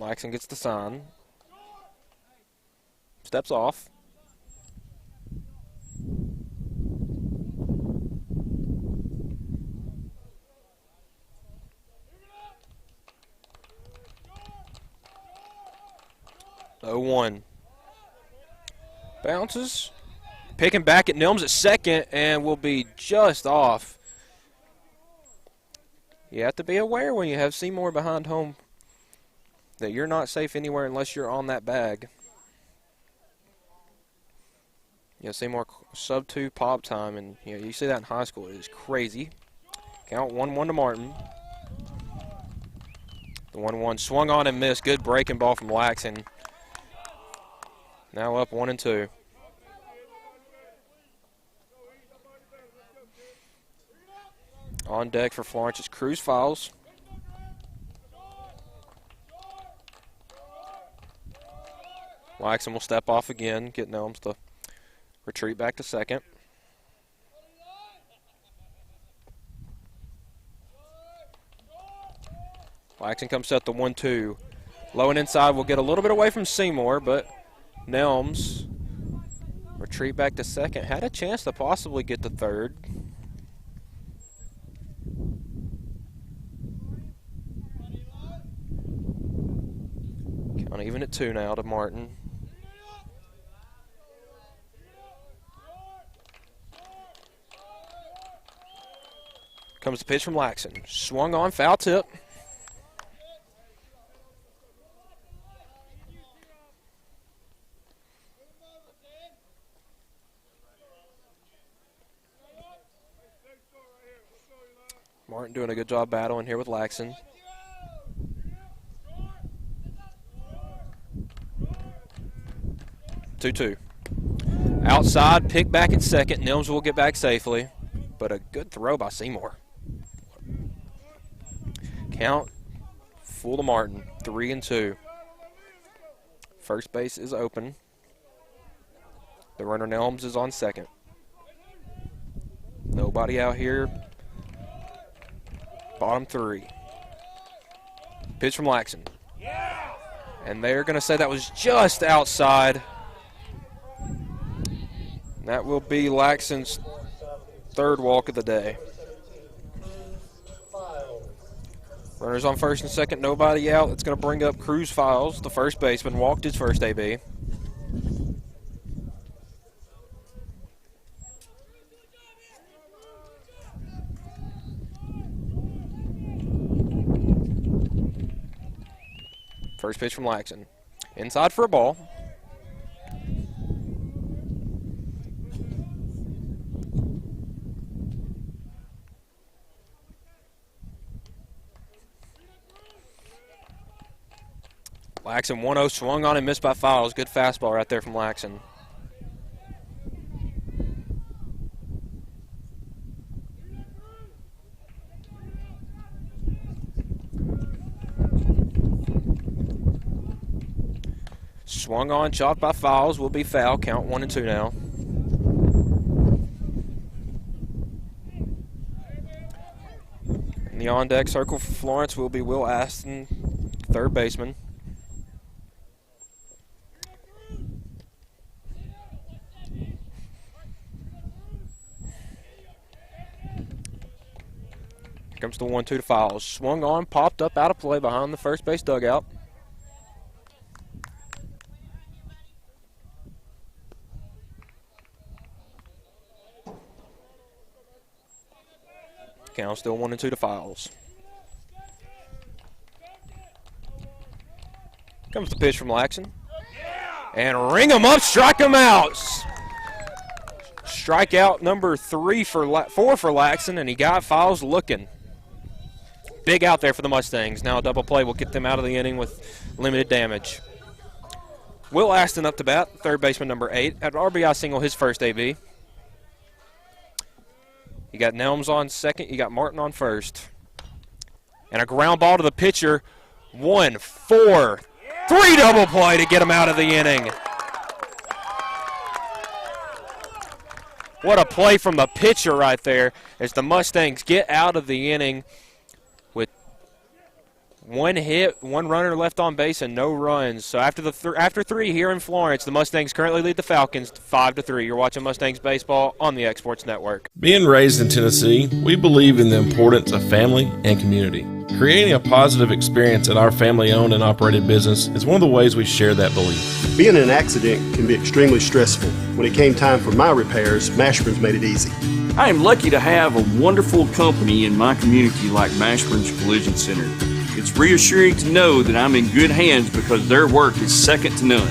Laxon gets the sign. Steps off. Oh, 1. Bounces. Picking back at Nilms at second and will be just off. You have to be aware when you have Seymour behind home that you're not safe anywhere unless you're on that bag. Yeah, Seymour sub-2 pop time, and you see that in high school. It is crazy. Count 1-1 to Martin. The 1-1 swung on and missed. Good breaking ball from Laxon. Now up 1-2. On deck for Florence is Cruz fouls. Laxon will step off again, get Nelms to retreat back to second. Laxon comes set the 1-2. Low and inside will get a little bit away from Seymour, but Nelms retreat back to second. Had a chance to possibly get the third. Count even at 2 now to Martin. Comes the pitch from Laxon. Swung on, foul tip. Martin doing a good job battling here with Laxon. Two. Outside, pick back at second. Nilms will get back safely, but a good throw by Seymour. Count full to Martin, 3-2. First base is open. The runner Nelms is on second. Nobody out here. Bottom 3. Pitch from Laxon. And they're going to say that was just outside. That will be Laxon's third walk of the day. Runners on first and second, nobody out. It's going to bring up Cruz Files, the first baseman, walked his first AB. First pitch from Laxon. Inside for a ball. Laxon 1-0, swung on and missed by Files. Good fastball right there from Laxon. Swung on, chopped by Files, will be foul. Count 1-2 now. In the on-deck circle for Florence will be Will Aston, third baseman. Here comes the 1-2 to Files. Swung on, popped up out of play behind the first base dugout. Count still 1-2 to Files. Comes the pitch from Laxon. And ring him up, strike him out. Strikeout number 4 for Laxon, and he got Files looking. Big out there for the Mustangs. Now a double play will get them out of the inning with limited damage. Will Aston up to bat, third baseman number 8. At RBI single, his first AB. You got Nelms on second. You got Martin on first. And a ground ball to the pitcher. 1, 4, 3 double play to get him out of the inning. What a play from the pitcher right there as the Mustangs get out of the inning with One hit, one runner left on base, and no runs. So after after three here in Florence, the Mustangs currently lead the Falcons 5-3. You're watching Mustangs baseball on the Exports Network. Being raised in Tennessee, we believe in the importance of family and community. Creating a positive experience at our family-owned and operated business is one of the ways we share that belief. Being in an accident can be extremely stressful. When it came time for my repairs, Mashburn's made it easy. I am lucky to have a wonderful company in my community like Mashburn's Collision Center. It's reassuring to know that I'm in good hands because their work is second to none.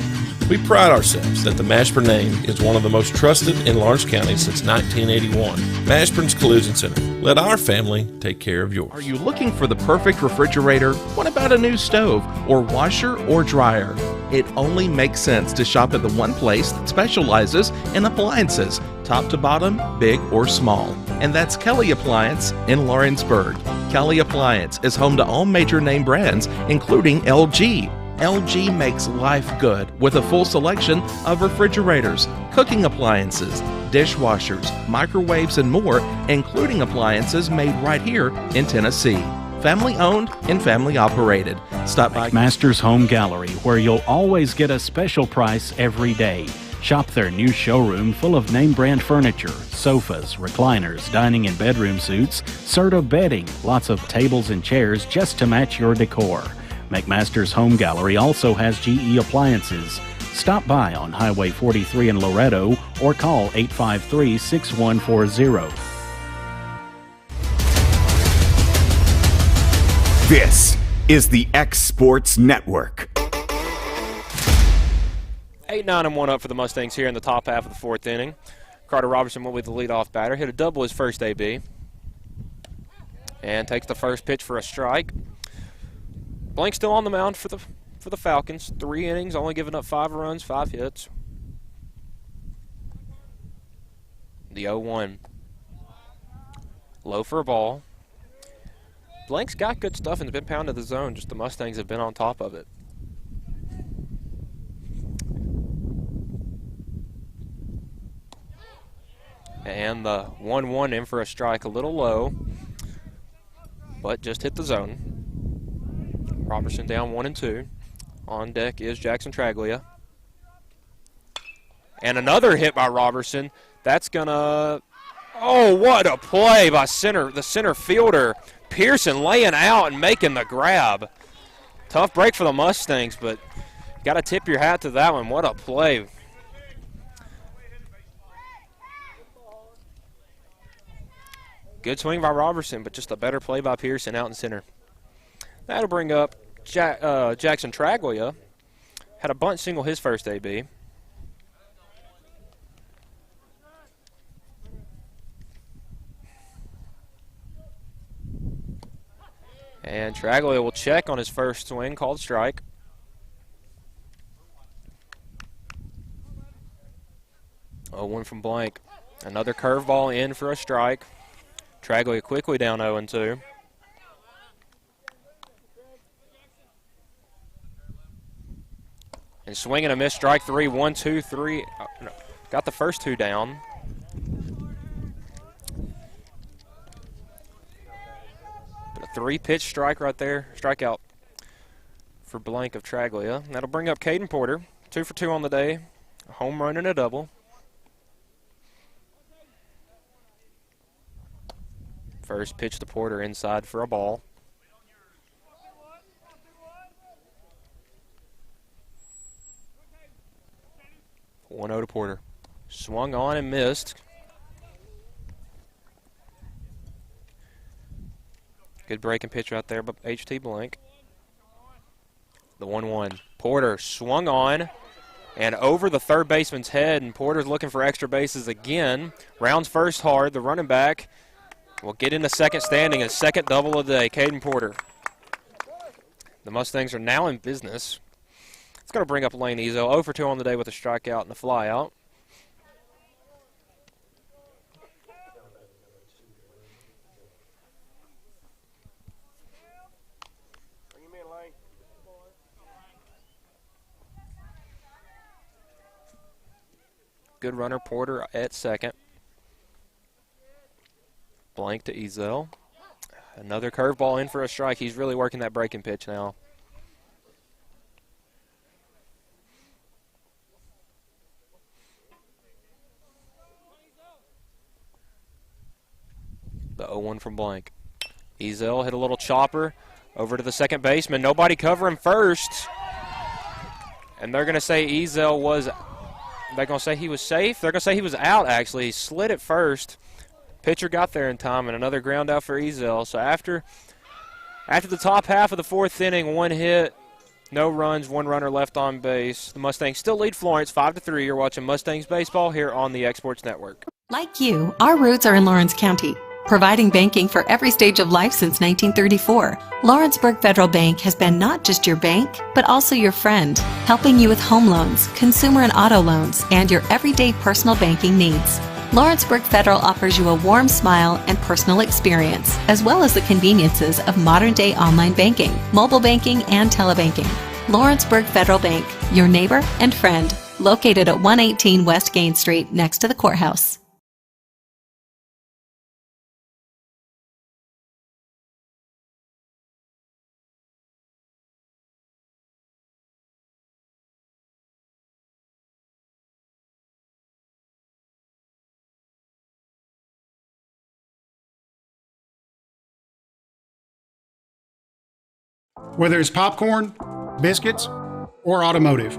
We pride ourselves that the Mashburn name is one of the most trusted in Lawrence County since 1981. Mashburn's Collision Center. Let our family take care of yours. Are you looking for the perfect refrigerator? What about a new stove or washer or dryer? It only makes sense to shop at the one place that specializes in appliances, top to bottom, big or small. And that's Kelly Appliance in Lawrenceburg. Kelly Appliance is home to all major name brands, including LG. LG makes life good with a full selection of refrigerators, cooking appliances, dishwashers, microwaves, and more, including appliances made right here in Tennessee. Family owned and family operated. Stop by Masters Home Gallery, where you'll always get a special price every day. Shop their new showroom full of name brand furniture, sofas, recliners, dining and bedroom suites, Serta bedding, lots of tables and chairs just to match your decor. McMaster's Home Gallery also has GE appliances. Stop by on Highway 43 in Loretto or call 853-6140. This is the X Sports Network. 8-9-1 up for the Mustangs here in the top half of the fourth inning. Carter Robertson will be the leadoff batter. Hit a double his first AB. And takes the first pitch for a strike. Blank still on the mound for the Falcons. 3 innings, only giving up 5 runs, 5 hits. The 0-1. Low for a ball. Blank's got good stuff and has been pounded the zone, just the Mustangs have been on top of it. And the 1-1 in for a strike, a little low, but just hit the zone. Robertson down 1-2. On deck is Jackson Traglia. And another hit by Robertson. That's gonna, oh, what a play by the center fielder. Pearson laying out and making the grab. Tough break for the Mustangs, but you gotta tip your hat to that one. What a play. Good swing by Robertson, but just a better play by Pearson out in center. That'll bring up Jackson Traglia. Had a bunt single his first AB. And Traglia will check on his first swing, called strike. Oh, one from Blank. Another curveball in for a strike. Traglia quickly down 0-2. And swinging a miss, strike 3, 1, 2, 3. No, got the first 2 down. But a 3-pitch strike right there, strikeout for Blank of Traglia. And that'll bring up Caden Porter, 2 for 2 on the day, a home run and a double. First pitch to Porter inside for a ball. One 0 to Porter. Swung on and missed. Good breaking pitch right there by H.T. Blank. The 1-1. Porter swung on and over the third baseman's head, and Porter's looking for extra bases again. Rounds first hard. The running back will get into second standing, a second double of the day. Caden Porter. The Mustangs are now in business. It's going to bring up Lane Ezo. 0 for 2 on the day with a strikeout and a flyout. Good runner, Porter at second. Blank to Ezel. Another curveball in for a strike. He's really working that breaking pitch now. The 0-1 from Blank. Ezel hit a little chopper over to the second baseman. Nobody covering first. And they're going to say Ezel was, they're going to say he was safe. They're going to say he was out, actually. He slid it first. Pitcher got there in time, and another ground out for Ezel. So after the top half of the fourth inning, 1 hit, no runs, 1 runner left on base. The Mustangs still lead Florence 5-3. You're watching Mustangs baseball here on the Exports Network. Like you, our roots are in Lawrence County, providing banking for every stage of life since 1934. Lawrenceburg Federal Bank has been not just your bank, but also your friend, helping you with home loans, consumer and auto loans, and your everyday personal banking needs. Lawrenceburg Federal offers you a warm smile and personal experience, as well as the conveniences of modern-day online banking, mobile banking, and telebanking. Lawrenceburg Federal Bank, your neighbor and friend, located at 118 West Gain Street, next to the courthouse. Whether it's popcorn, biscuits, or automotive,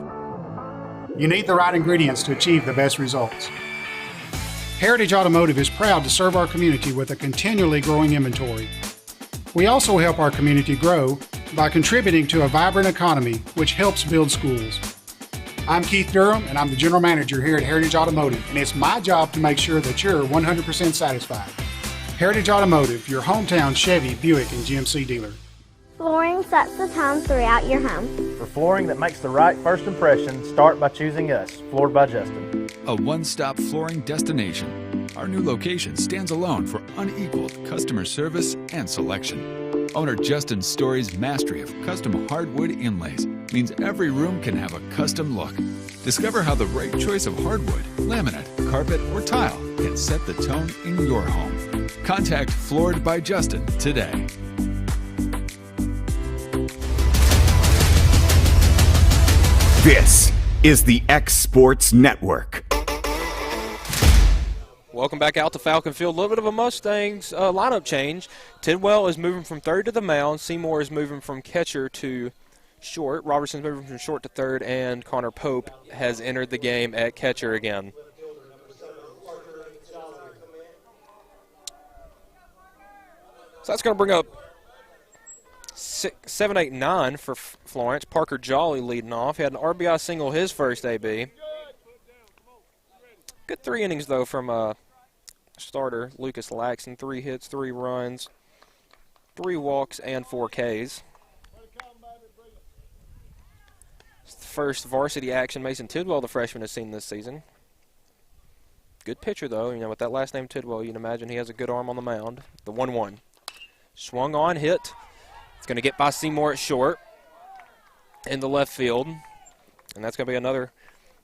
you need the right ingredients to achieve the best results. Heritage Automotive is proud to serve our community with a continually growing inventory. We also help our community grow by contributing to a vibrant economy, which helps build schools. I'm Keith Durham, and I'm the General Manager here at Heritage Automotive, and it's my job to make sure that you're 100% satisfied. Heritage Automotive, your hometown Chevy, Buick, and GMC dealer. Flooring sets the tone throughout your home. For flooring that makes the right first impression, start by choosing us, Floored by Justin. A one-stop flooring destination. Our new location stands alone for unequaled customer service and selection. Owner Justin Story's mastery of custom hardwood inlays means every room can have a custom look. Discover how the right choice of hardwood, laminate, carpet, or tile can set the tone in your home. Contact Floored by Justin today. This is the X Sports Network. Welcome back out to Falcon Field. A little bit of a Mustangs lineup change. Tidwell is moving from third to the mound. Seymour is moving from catcher to short. Robertson's moving from short to third, and Connor Pope has entered the game at catcher again. So that's going to bring up 7, 8, 9 for Florence. Parker Jolly leading off. He had an RBI single his first AB. Good 3 innings, though, from starter Lucas Laxton. 3 hits, 3 runs, 3 walks, and 4 Ks. It's the first varsity action Mason Tidwell, the freshman, has seen this season. Good pitcher, though. You know, with that last name Tidwell, you can imagine he has a good arm on the mound. The 1-1. Swung on, hit. It's going to get by Seymour at short in the left field. And that's going to be another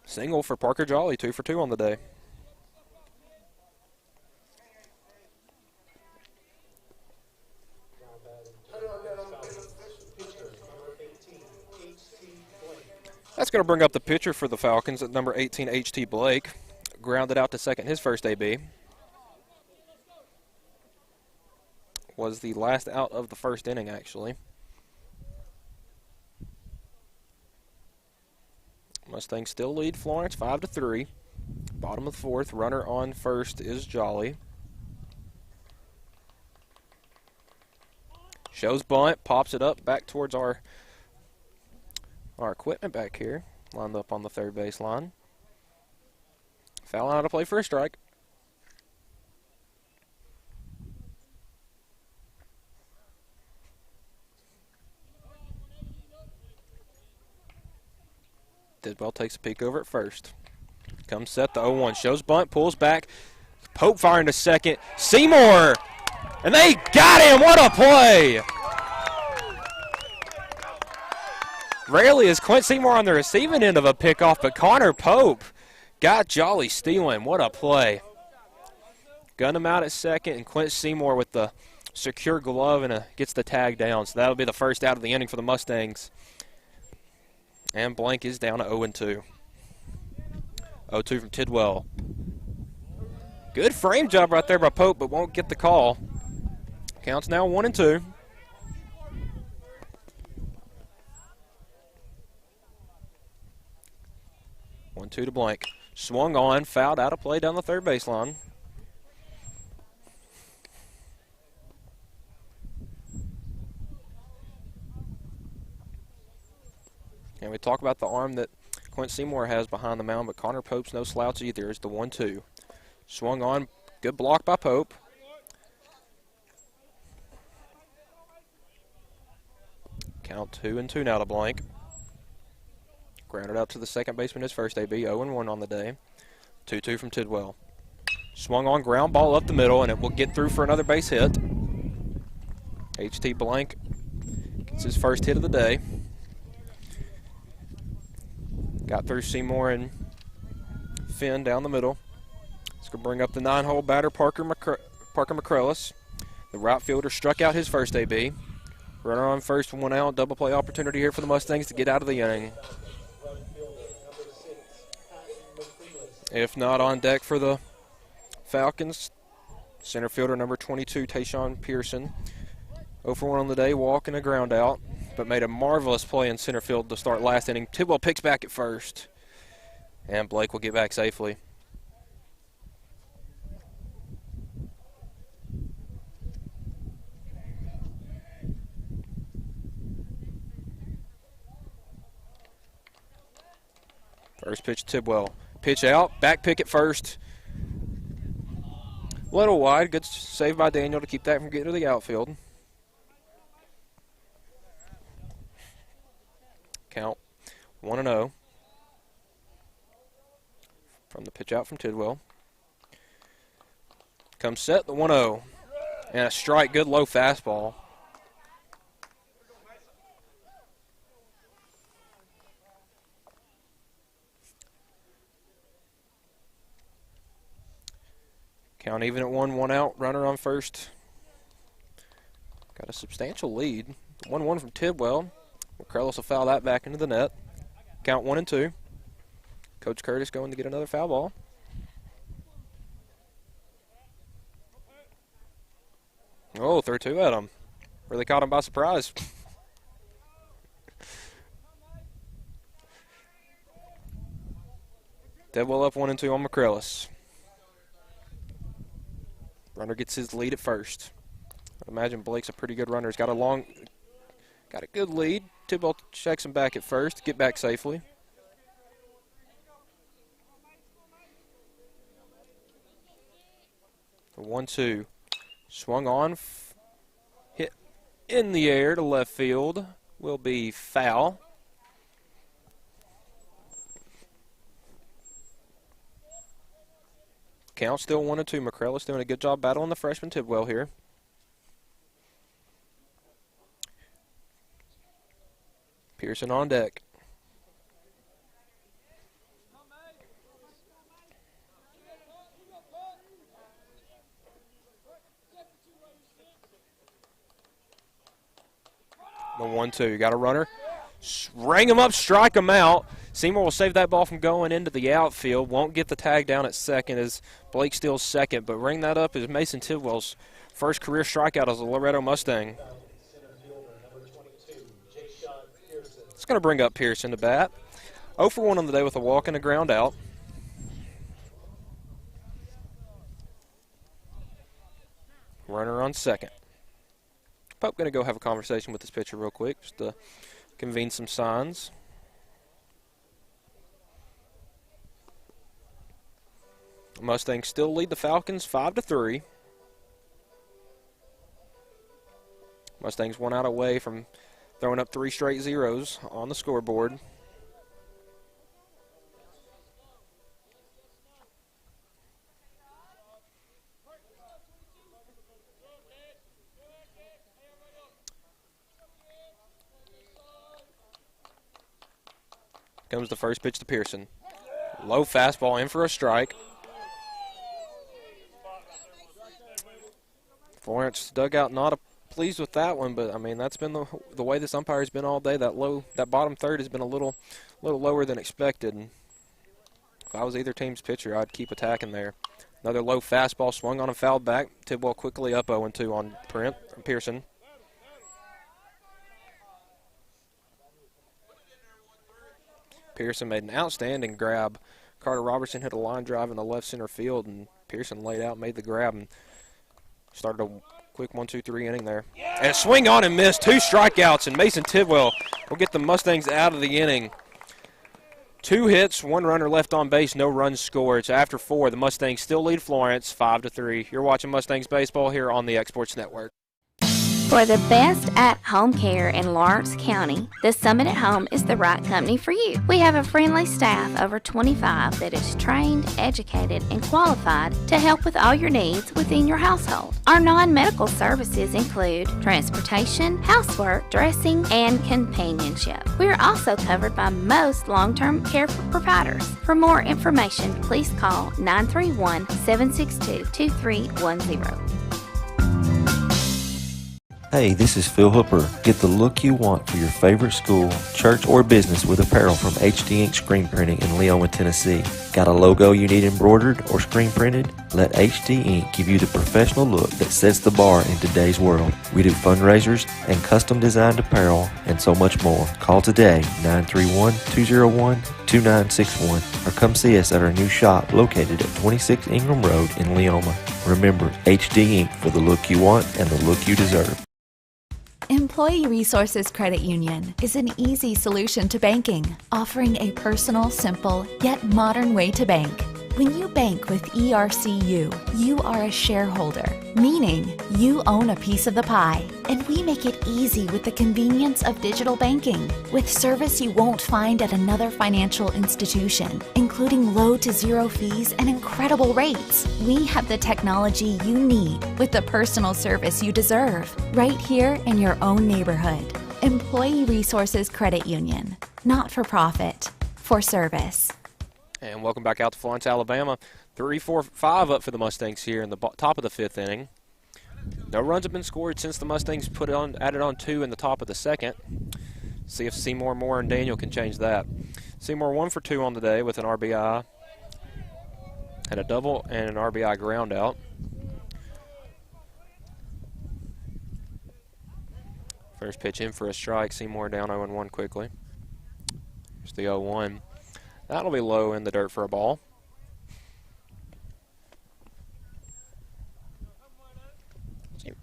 single for Parker Jolly, 2 for 2 on the day. That's going to bring up the pitcher for the Falcons at number 18, H.T. Blake. Grounded out to second, his first AB. Was the last out of the first inning, actually. Mustangs still lead Florence 5-3. Bottom of the fourth, runner on first is Jolly. Shows bunt, pops it up back towards our equipment back here. Lined up on the third base line. Foul out of play for a strike. Tidwell takes a peek over at first. Comes set, the 0-1. Shows bunt, pulls back. Pope firing to second. Seymour! And they got him! What a play! Rarely is Quint Seymour on the receiving end of a pickoff, but Connor Pope got Jolly stealing. What a play. Gunned him out at second, and Quint Seymour with the secure glove and gets the tag down. So that'll be the first out of the inning for the Mustangs. And Blank is down to 0-2. 0-2 from Tidwell. Good frame job right there by Pope, but won't get the call. Counts now 1-2. One-two to Blank. Swung on, fouled out of play down the third baseline. And we talk about the arm that Quint Seymour has behind the mound, but Connor Pope's no slouch either. It's the 1-2. Swung on, good block by Pope. Count 2-2 now to Blank. Grounded out to the second baseman, his first AB, 0-1 on the day. 2-2 from Tidwell. Swung on, ground ball up the middle, and it will get through for another base hit. HT Blank gets his first hit of the day. Got through Seymour and Finn down the middle. It's going to bring up the 9-hole batter, Parker McCrellis. The right fielder struck out his first AB. Runner on first, 1 out. Double play opportunity here for the Mustangs to get out of the inning. If not, on deck for the Falcons, center fielder number 22, Tayshawn Pearson. 0 for 1 on the day, walk and a ground out, but made a marvelous play in center field to start last inning. Tidwell picks back at first, and Blake will get back safely. First pitch, Tidwell. Pitch out, back pick at first. A little wide, good save by Daniel to keep that from getting to the outfield. Count 1-0 from the pitch out from Tidwell. Comes set, the 1-0. And a strike, good low fastball. Count even at 1 out, runner on first. Got a substantial lead. 1-1 from Tidwell. McCrellis will foul that back into the net. Count 1-2. Coach Curtis going to get another foul ball. Oh, throw 2 at him. Really caught him by surprise. Tidwell up 1-2 on McCrellis. Runner gets his lead at first. I imagine Blake's a pretty good runner. He's got a good lead. Tidwell checks him back at first, get back safely. The 1-2. Swung on, hit in the air to left field. Will be foul. Count still 1-2. McCrellis doing a good job battling the freshman Tidwell here. Pearson on deck. The 1-2. Got a runner. Ring him up, strike him out. Seymour will save that ball from going into the outfield. Won't get the tag down at second as Blake steals second, but ring that up as Mason Tidwell's first career strikeout as a Loretto Mustang. It's going to bring up Pearson to bat. 0 for 1 on the day with a walk and a ground out. Runner on second. Pope going to go have a conversation with this pitcher real quick just to convene some signs. Mustangs still lead the Falcons 5-3. Mustangs 1 out away from throwing up 3 straight zeros on the scoreboard. Comes the first pitch to Pearson. Low fastball in for a strike. Florence dugout not pleased with that one, but I mean that's been the way this umpire's been all day. That bottom third has been a little lower than expected. And if I was either team's pitcher, I'd keep attacking there. Another low fastball swung on and fouled back. Tidwell quickly up 0-2 on Pearson. Pearson made an outstanding grab. Carter Robertson hit a line drive in the left center field, and Pearson laid out, made the grab, and started a quick 1-2-3 inning there. And a swing on and missed. 2 strikeouts, and Mason Tidwell will get the Mustangs out of the inning. 2 hits, 1 runner left on base, no runs scored. It's after 4. The Mustangs still lead Florence 5-3. You're watching Mustangs baseball here on the Exports Network. For the best at-home care in Lawrence County, the Summit at Home is the right company for you. We have a friendly staff over 25 that is trained, educated, and qualified to help with all your needs within your household. Our non-medical services include transportation, housework, dressing, and companionship. We are also covered by most long-term care providers. For more information, please call 931-762-2310. Hey, this is Phil Hooper. Get the look you want for your favorite school, church, or business with apparel from HD Ink Screen Printing in Leoma, Tennessee. Got a logo you need embroidered or screen printed? Let HD Ink give you the professional look that sets the bar in today's world. We do fundraisers and custom designed apparel and so much more. Call today, 931-201-2961, or come see us at our new shop located at 26 Ingram Road in Leoma. Remember, HD Ink for the look you want and the look you deserve. Employee Resources Credit Union is an easy solution to banking, offering a personal, simple, yet modern way to bank. When you bank with ERCU, you are a shareholder, meaning you own a piece of the pie, and we make it easy with the convenience of digital banking, with service you won't find at another financial institution, including low to zero fees and incredible rates. We have the technology you need with the personal service you deserve, right here in your own neighborhood. Employee Resources Credit Union, not for profit, for service. And welcome back out to Florence, Alabama. 3-4-5 up for the Mustangs here in the top of the 5th inning. No runs have been scored since the Mustangs added on 2 in the top of the 2nd. See if Seymour, Moore, and Daniel can change that. Seymour 1 for 2 on the day with an RBI. Had a double and an RBI ground out. First pitch in for a strike. Seymour down 0-1 quickly. Here's the 0-1. That'll be low in the dirt for a ball.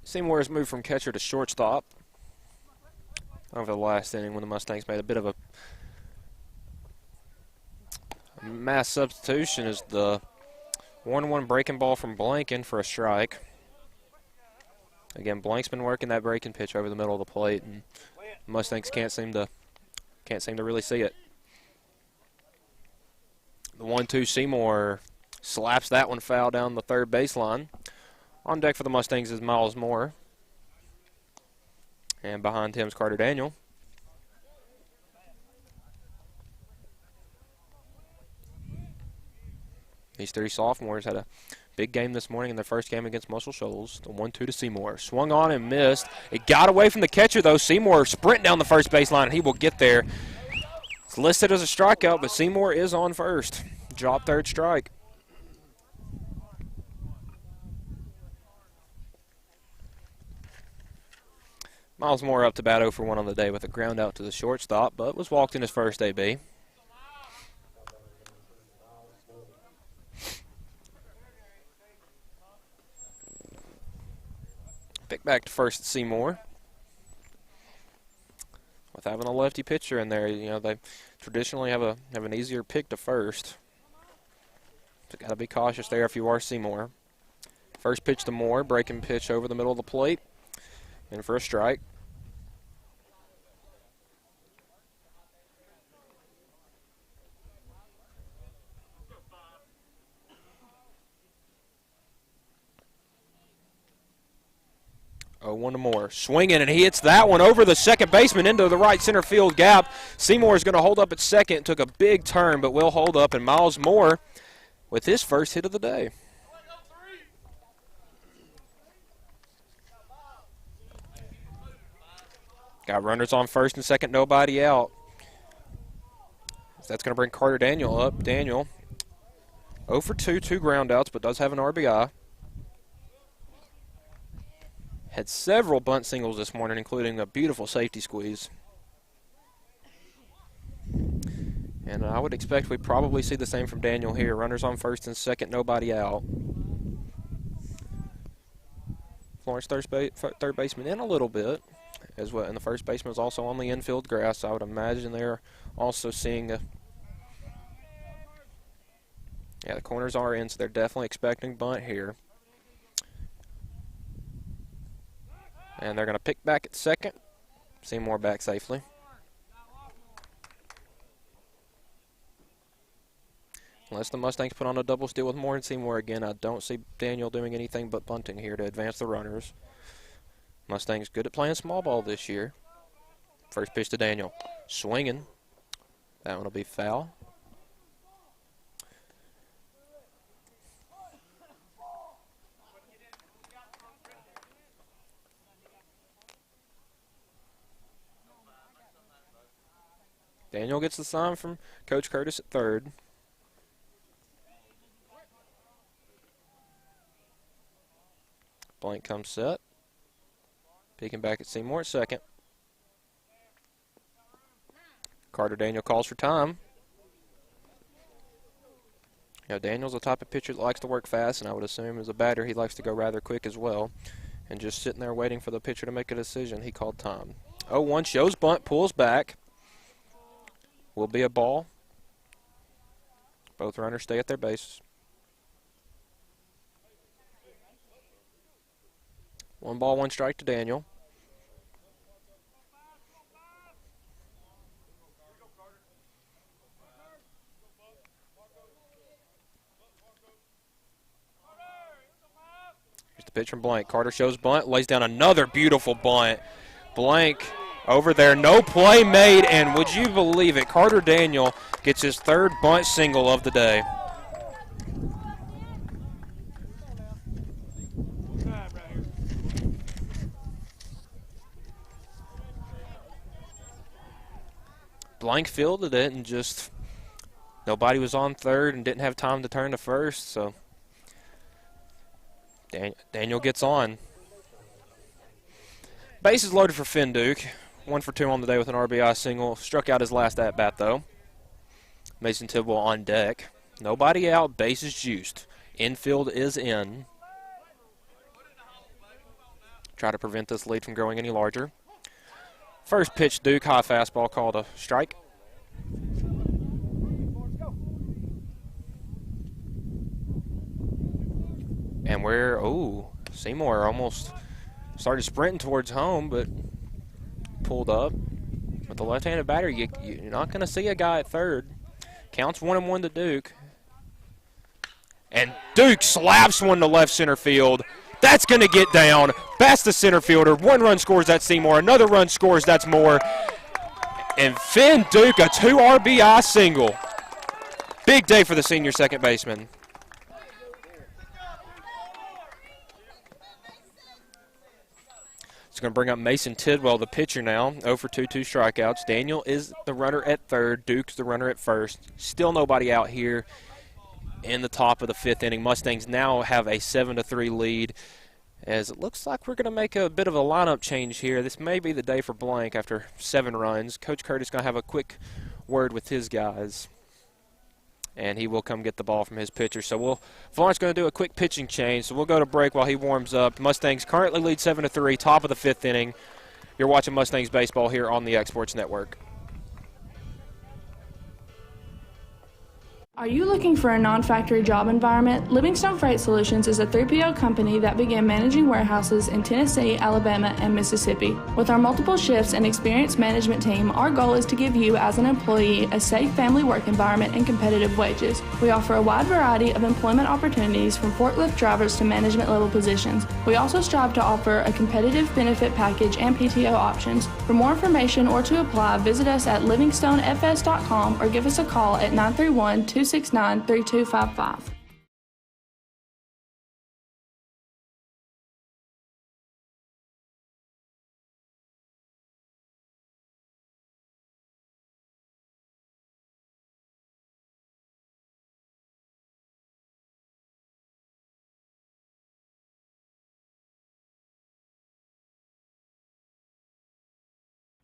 Seymour has moved from catcher to shortstop over the last inning when the Mustangs made a bit of a mass substitution as the 1-1 breaking ball from Blanken for a strike. Again, Blank's been working that breaking pitch over the middle of the plate, and the Mustangs can't seem to really see it. The 1-2 Seymour slaps that one foul down the third baseline. On deck for the Mustangs is Miles Moore. And behind him is Carter Daniel. These 3 sophomores had a big game this morning in their first game against Muscle Shoals. The 1-2 to Seymour. Swung on and missed. It got away from the catcher, though. Seymour sprinting down the first baseline, and he will get there. It's listed as a strikeout, but Seymour is on first. Drop third strike. Miles Moore up to bat 0 for 1 on the day with a ground out to the shortstop, but was walked in his first AB. Pick back to first at Seymour. With having a lefty pitcher in there, you know, they traditionally have an easier pick to first. So got to be cautious there if you are Seymour. First pitch to Moore, breaking pitch over the middle of the plate, in for a strike. Oh, 1 to Moore. Swinging, and he hits that one over the second baseman into the right center field gap. Seymour is going to hold up at second. Took a big turn, but will hold up. And Miles Moore with his first hit of the day. Got runners on first and second, nobody out. So that's going to bring Carter Daniel up. Daniel 0 for 2, 2 ground outs, but does have an RBI. Had several bunt singles this morning, including a beautiful safety squeeze. And I would expect we'd probably see the same from Daniel here. Runners on first and second, nobody out. Florence third baseman in a little bit as well, and the first baseman is also on the infield grass. So I would imagine they're also seeing a. Yeah, the corners are in, so they're definitely expecting bunt here. And they're going to pick back at second. Seymour back safely. Unless the Mustangs put on a double steal with Moore and Seymour again, I don't see Daniel doing anything but bunting here to advance the runners. Mustangs good at playing small ball this year. First pitch to Daniel. Swinging. That one will be foul. Daniel gets the sign from Coach Curtis at third. Blank comes set. Peeking back at Seymour at second. Carter Daniel calls for time. You know, Daniel's the type of pitcher that likes to work fast, and I would assume as a batter he likes to go rather quick as well. And just sitting there waiting for the pitcher to make a decision, he called time. 0-1 shows bunt, pulls back. Will be a ball. Both runners stay at their base. 1 ball, 1 strike to Daniel. Here's the pitch from Blank. Carter shows bunt, lays down another beautiful bunt. Blank over there, no play made, and would you believe it, Carter Daniel gets his 3rd bunt single of the day. Blank fielded it, and just nobody was on third and didn't have time to turn to first, so Daniel gets on. Bases loaded for Finn Duke. 1 for 2 on the day with an RBI single. Struck out his last at-bat, though. Mason Tidwell on deck. Nobody out, bases juiced. Infield is in. Try to prevent this lead from growing any larger. First pitch, Duke, high fastball, called a strike. And Seymour almost started sprinting towards home, but pulled up. With the left-handed batter, you're not going to see a guy at third. Counts 1-1 to Duke. And Duke slaps one to left center field. That's going to get down. Past the center fielder. 1 run scores, that's Seymour. Another run scores, that's Moore. And Finn Duke, a 2 RBI single. Big day for the senior second baseman. It's going to bring up Mason Tidwell, the pitcher now. 0 for 2, 2 strikeouts. Daniel is the runner at third. Duke's the runner at first. Still nobody out here in the top of the 5th inning. Mustangs now have a 7-3 lead, as it looks like we're going to make a bit of a lineup change here. This may be the day for Blank after 7 runs. Coach Curtis is going to have a quick word with his guys, and he will come get the ball from his pitcher. So Florence going to do a quick pitching change, so we'll go to break while he warms up. Mustangs currently lead 7-3, top of the 5th inning. You're watching Mustangs baseball here on the Exports Network. Are you looking for a non-factory job environment? Livingstone Freight Solutions is a 3PL company that began managing warehouses in Tennessee, Alabama, and Mississippi. With our multiple shifts and experienced management team, our goal is to give you, as an employee, a safe family work environment and competitive wages. We offer a wide variety of employment opportunities from forklift drivers to management level positions. We also strive to offer a competitive benefit package and PTO options. For more information or to apply, visit us at livingstonefs.com or give us a call at 931-269-3255.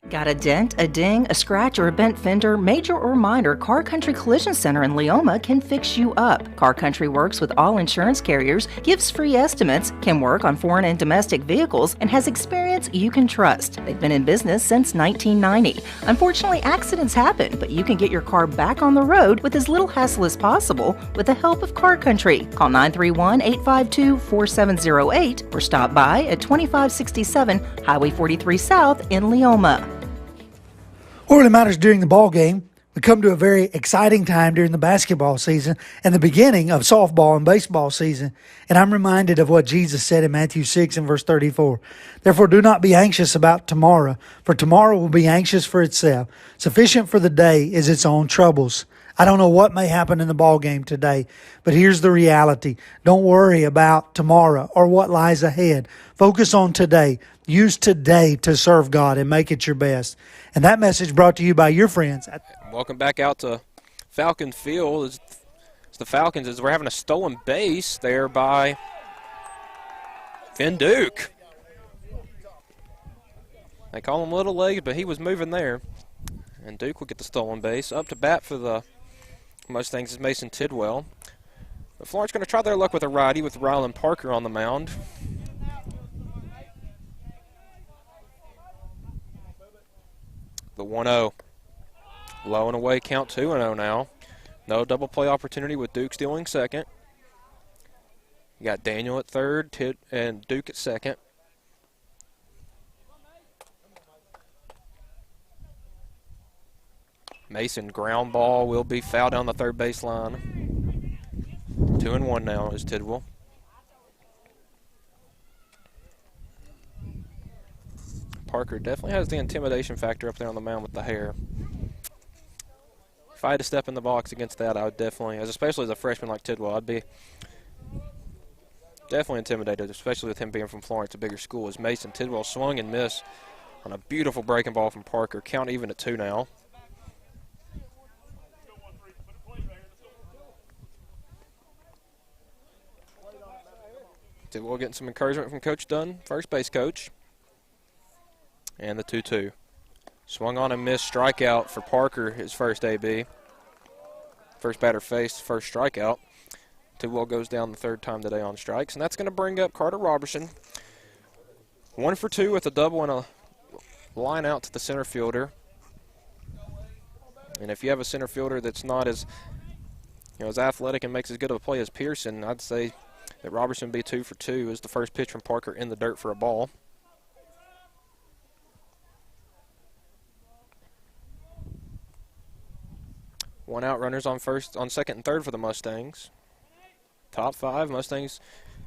Got a dent, a ding, a scratch, or a bent fender? Major or minor, Car Country Collision Center in Leoma can fix you up. Car Country works with all insurance carriers, gives free estimates, can work on foreign and domestic vehicles, and has experience you can trust. They've been in business since 1990. Unfortunately, accidents happen, but you can get your car back on the road with as little hassle as possible with the help of Car Country. Call 931-852-4708 or stop by at 2567 Highway 43 South in Leoma. What really matters during the ball game, we come to a very exciting time during the basketball season and the beginning of softball and baseball season. And I'm reminded of what Jesus said in Matthew 6 and verse 34. Therefore, do not be anxious about tomorrow, for tomorrow will be anxious for itself. Sufficient for the day is its own troubles. I don't know what may happen in the ball game today, but here's the reality. Don't worry about tomorrow or what lies ahead. Focus on today. Use today to serve God and make it your best. And that message brought to you by your friends. Welcome back out to Falcon Field. It's the Falcons as we're having a stolen base there by Finn Duke. They call him little legs, but he was moving there. And Duke will get the stolen base. Up to bat for the Mustangs is Mason Tidwell. But Florence going to try their luck with a righty with Rylan Parker on the mound. The 1-0. Low and away, count 2-0 now. No double play opportunity with Duke stealing second. You got Daniel at third and Duke at second. Mason ground ball will be fouled down the third baseline. 2-1 now is Tidwell. Parker definitely has the intimidation factor up there on the mound with the hair. If I had to step in the box against that, I would definitely, especially as a freshman like Tidwell, I'd be definitely intimidated, especially with him being from Florence, a bigger school. As Mason Tidwell swung and missed on a beautiful breaking ball from Parker. Count even at 2 now. Tidwell getting some encouragement from Coach Dunn, first base coach. And the 2-2. Swung on and missed, strikeout for Parker, his first AB. First batter faced, first strikeout. Tidwell goes down the third time today on strikes, and that's going to bring up Carter Robertson. 1 for 2 with a double and a line out to the center fielder. And if you have a center fielder that's not as, as athletic and makes as good of a play as Pearson, I'd say that Robertson would be 2 for 2 as the first pitch from Parker in the dirt for a ball. One out, runners on second and third for the Mustangs. Top 5, Mustangs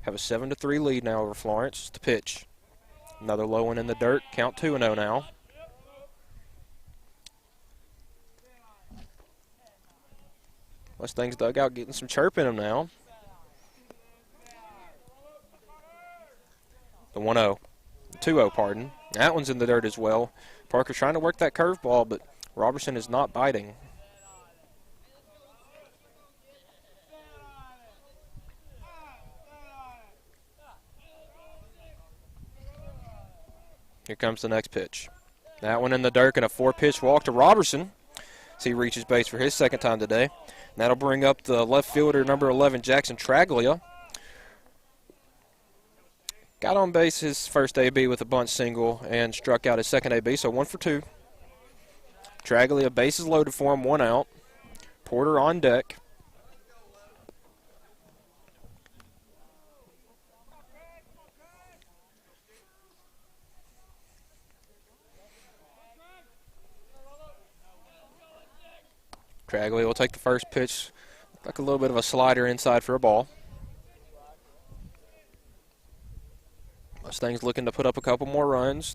have a 7-3 lead now over Florence. The pitch. Another low one in the dirt. Count 2-0 now. Mustangs dugout getting some chirp in them now. The 1-0. 2-0, pardon. That one's in the dirt as well. Parker trying to work that curveball, but Robertson is not biting. Here comes the next pitch. That one in the dirt and a 4-pitch walk to Robertson as he reaches base for his second time today. And that'll bring up the left fielder, number 11, Jackson Traglia. Got on base his first AB with a bunt single and struck out his second AB, so 1 for 2. Traglia, bases loaded for him, 1 out. Porter on deck. Traglia will take the first pitch, like a little bit of a slider inside for a ball. Mustangs looking to put up a couple more runs,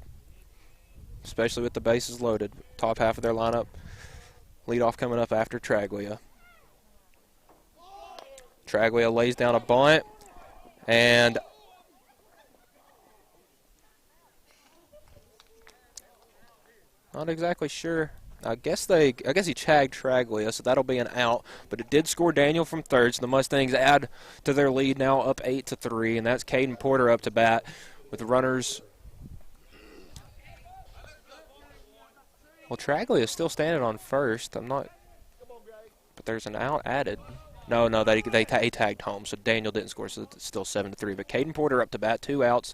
especially with the bases loaded. Top half of their lineup. Leadoff coming up after Traglia. Traglia lays down a bunt, and not exactly sure. I guess he tagged Traglia, so that'll be an out. But it did score Daniel from third, so the Mustangs add to their lead now up 8-3, and that's Caden Porter up to bat with the runners Well, Tragley is still standing on first. But there's an out added. No, he tagged home, so Daniel didn't score, so it's still 7-3. But Caden Porter up to bat, 2 outs.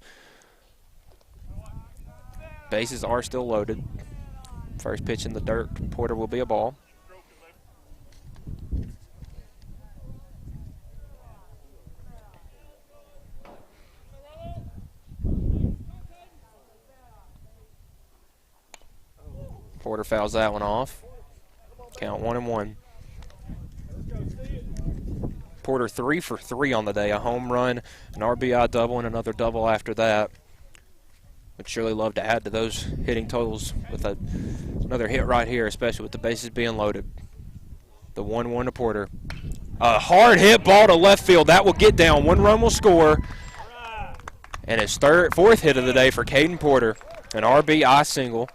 Bases are still loaded. First pitch in the dirt, Porter will be a ball. Porter fouls that one off. Count 1-1. Porter 3 for 3 on the day. A home run, an RBI double, and another double after that. Would surely love to add to those hitting totals with another hit right here, especially with the bases being loaded. The 1-1 to Porter. A hard hit ball to left field. That will get down. 1 run will score. And his fourth hit of the day for Caden Porter. An RBI single.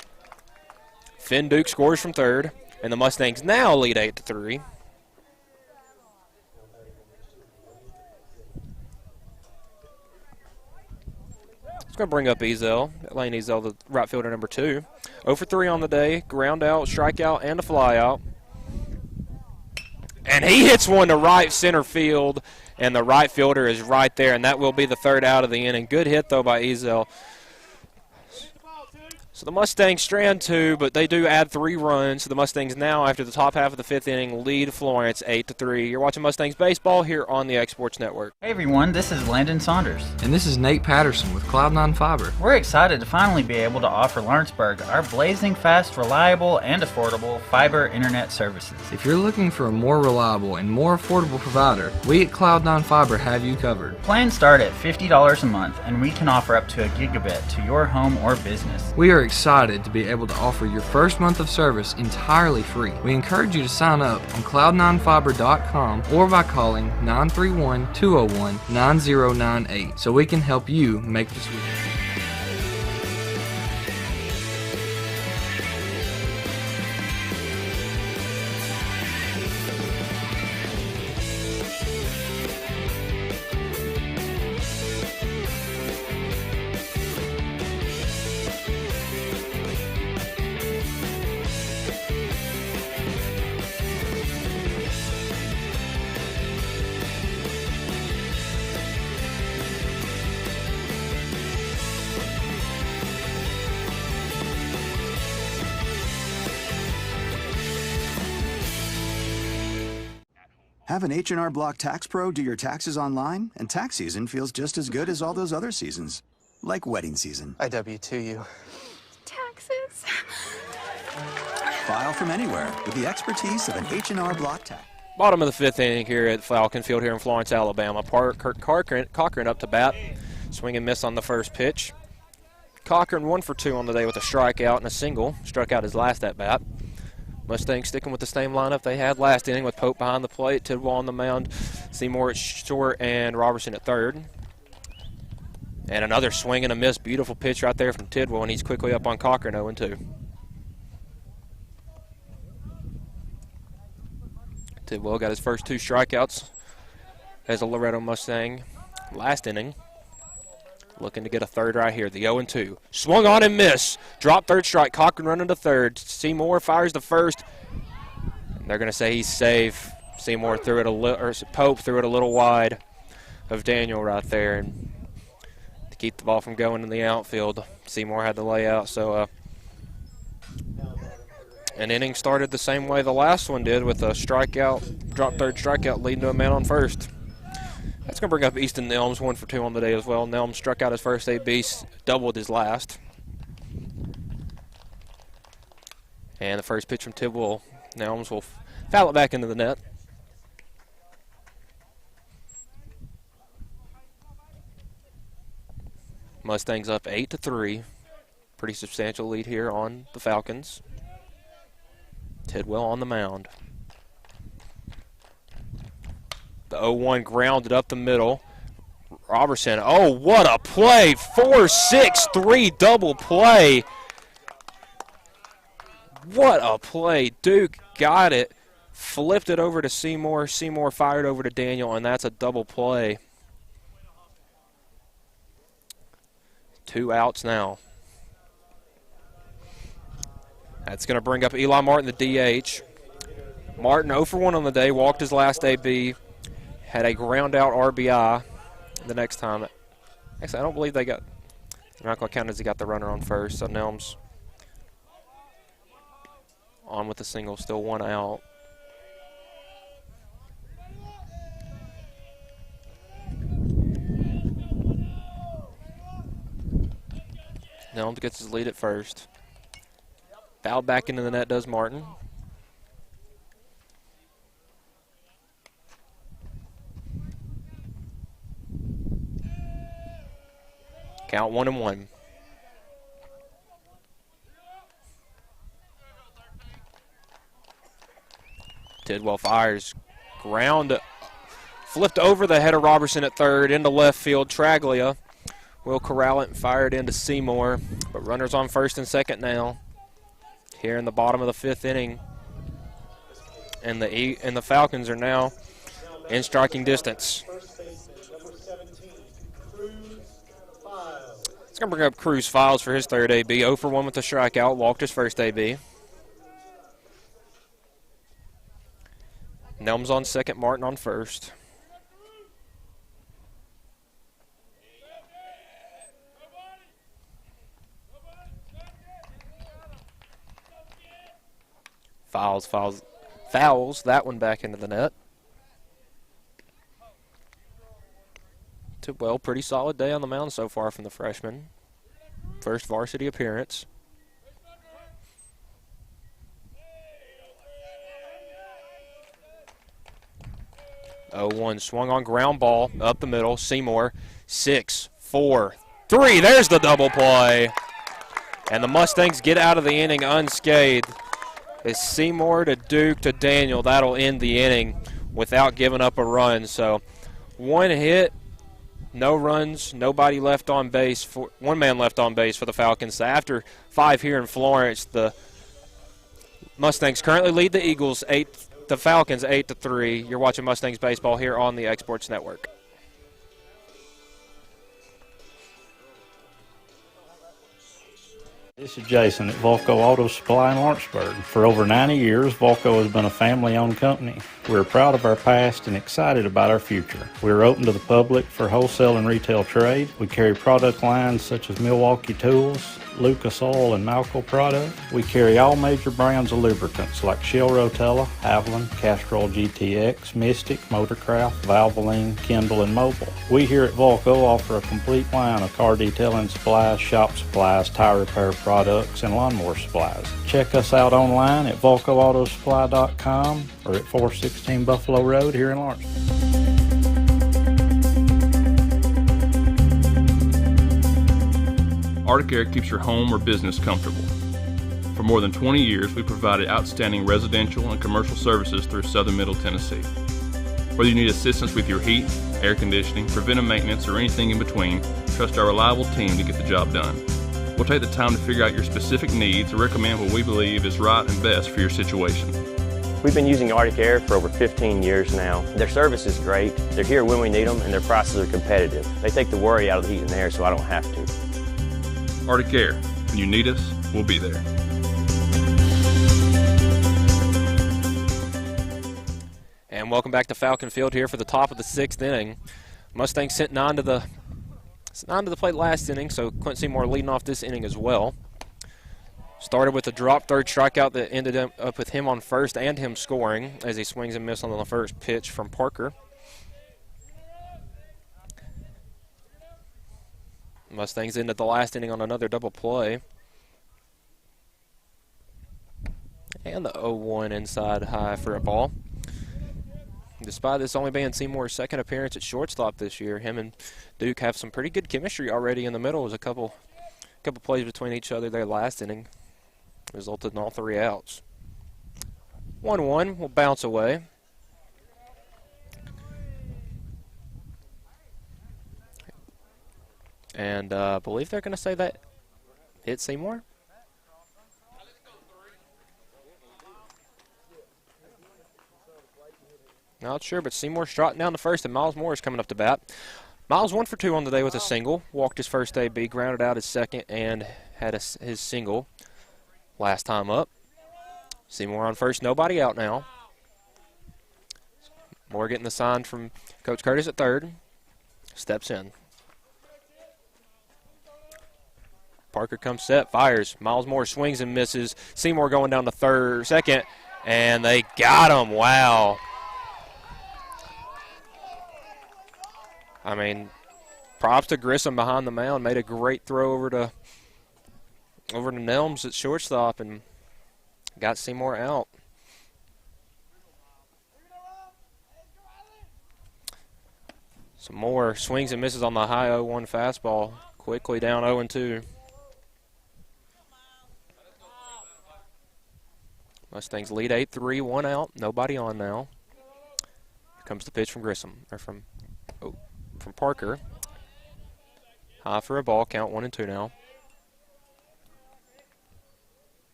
Finn Duke scores from third, and the Mustangs now lead 8-3. It's going to bring up Ezel, Lane Ezel, the right fielder number 2. 0 for 3 on the day, ground out, strikeout, and a fly out. And he hits one to right center field, and the right fielder is right there, and that will be the third out of the inning. Good hit, though, by Ezel. So the Mustangs strand 2, but they do add 3 runs. So the Mustangs now, after the top half of the 5th inning, lead Florence 8-3. You're watching Mustangs baseball here on the X Sports Network. Hey everyone, this is Landon Saunders. And this is Nate Patterson with Cloud9 Fiber. We're excited to finally be able to offer Lawrenceburg our blazing fast, reliable, and affordable fiber internet services. If you're looking for a more reliable and more affordable provider, we at Cloud9 Fiber have you covered. Plans start at $50 a month, and we can offer up to a gigabit to your home or business. We are excited to be able to offer your first month of service entirely free. We encourage you to sign up on cloud9fiber.com or by calling 931-201-9098 so we can help you make the switch. Have an H&R Block Tax Pro do your taxes online, and tax season feels just as good as all those other seasons. Like wedding season. I W-2 you. Taxes. File from anywhere with the expertise of an H&R Block Tax. Bottom of the 5th inning here at Falcon Field here in Florence, Alabama. Kurt Cochran up to bat. Swing and miss on the first pitch. Cochran 1 for 2 on the day with a strikeout and a single. Struck out his last at bat. Mustangs sticking with the same lineup they had last inning with Pope behind the plate, Tidwell on the mound, Seymour at short, and Robertson at third. And another swing and a miss. Beautiful pitch right there from Tidwell, and he's quickly up on Cochran 0-2. Tidwell got his first 2 strikeouts as a Loretto Mustang last inning. Looking to get a third right here. The 0-2. Swung on and missed. Drop third strike. Cochran running to third. Seymour fires the first. And they're going to say he's safe. Seymour threw it Pope threw it a little wide of Daniel right there. And to keep the ball from going in the outfield, Seymour had the layout. So an inning started the same way the last one did with a strikeout, drop third strikeout leading to a man on first. That's going to bring up Easton Nelms, 1 for 2 on the day as well. Nelms struck out his first AB, doubled his last. And the first pitch from Tidwell, Nelms will foul it back into the net. Mustangs up 8-3. Pretty substantial lead here on the Falcons. Tidwell on the mound. The 0-1 grounded up the middle. Robertson, oh, what a play. 4-6-3 double play. What a play. Duke got it, flipped it over to Seymour. Seymour fired over to Daniel, and that's a double play. 2 outs now. That's going to bring up Eli Martin, the DH. Martin 0 for 1 on the day, walked his last AB, had a ground-out RBI the next time. Actually, I don't believe they're not going to count as he got the runner on first, so Nelms on with the single, still 1 out. Nelms gets his lead at first. Foul back into the net does Martin. Count 1-1. Tidwell fires. Ground flipped over the head of Robertson at third into left field. Traglia will corral it and fire it into Seymour. But runners on first and second now. Here in the bottom of the 5th inning. And the Falcons are now in striking distance. It's going to bring up Cruz Files for his third AB. 0 for 1 with the strikeout. Walked his first AB. Nelms on second. Martin on first. Fouls that one back into the net. Well, pretty solid day on the mound so far from the freshman. First varsity appearance. Oh, 1 swung on ground ball up the middle. Seymour 6, 4, 3. There's the double play. And the Mustangs get out of the inning unscathed. It's Seymour to Duke to Daniel. That'll end the inning without giving up a run. So 1 hit. No runs, nobody left on base. 1 man left on base for the Falcons. So after 5 here in Florence, the Mustangs currently lead the Eagles the Falcons 8-3. You're watching Mustangs baseball here on the Exports Network. This is Jason at Volco Auto Supply in Lawrenceburg. For over 90 years, Volco has been a family-owned company. We're proud of our past and excited about our future. We're open to the public for wholesale and retail trade. We carry product lines such as Milwaukee Tools, Lucas Oil, and Malco products. We carry all major brands of lubricants like Shell Rotella, Haviland, Castrol GTX, Mystic, Motorcraft, Valvoline, Kindle, and Mobil. We here at Volco offer a complete line of car detailing supplies, shop supplies, tire repair products, and lawnmower supplies. Check us out online at VolcoAutosupply.com or at 416 Buffalo Road here in Lawrence. Arctic Air keeps your home or business comfortable. For more than 20 years, we provided outstanding residential and commercial services through southern Middle Tennessee. Whether you need assistance with your heat, air conditioning, preventive maintenance, or anything in between, trust our reliable team to get the job done. We'll take the time to figure out your specific needs and recommend what we believe is right and best for your situation. We've been using Arctic Air for over 15 years now. Their service is great, they're here when we need them, and their prices are competitive. They take the worry out of the heat and air so I don't have to. Arctic Air. When you need us, we'll be there. And welcome back to Falcon Field here for the top of the 6th inning. Mustangs sent 9 to the plate last inning, so Quincy Moore leading off this inning as well. Started with a drop third strikeout that ended up with him on first and him scoring as he swings and misses on the first pitch from Parker. Mustangs ended the last inning on another double play. And the 0-1 inside high for a ball. Despite this only being Seymour's second appearance at shortstop this year, him and Duke have some pretty good chemistry already in the middle. There was a couple plays between each other there last inning. Resulted in all 3 outs. 1-1 will bounce away. And I believe they're going to say that hit Seymour. Not sure, but Seymour's trotting down the first, and Miles Moore is coming up to bat. Miles 1 for 2 on the day with a single. Walked his first AB, grounded out his second, and had his single last time up. Seymour on first, nobody out now. Moore getting the sign from Coach Curtis at third. Steps in. Parker comes set, fires. Miles Moore swings and misses. Seymour going down to second, and they got him. Wow. I mean, props to Grissom behind the mound. Made a great throw over to Nelms at shortstop and got Seymour out. Some more swings and misses on the high 0-1 fastball. Quickly down 0-2. Mustangs lead 8-3, one out, nobody on now. Here comes the pitch from Grissom, or from Parker. High for a ball, count 1-2 now.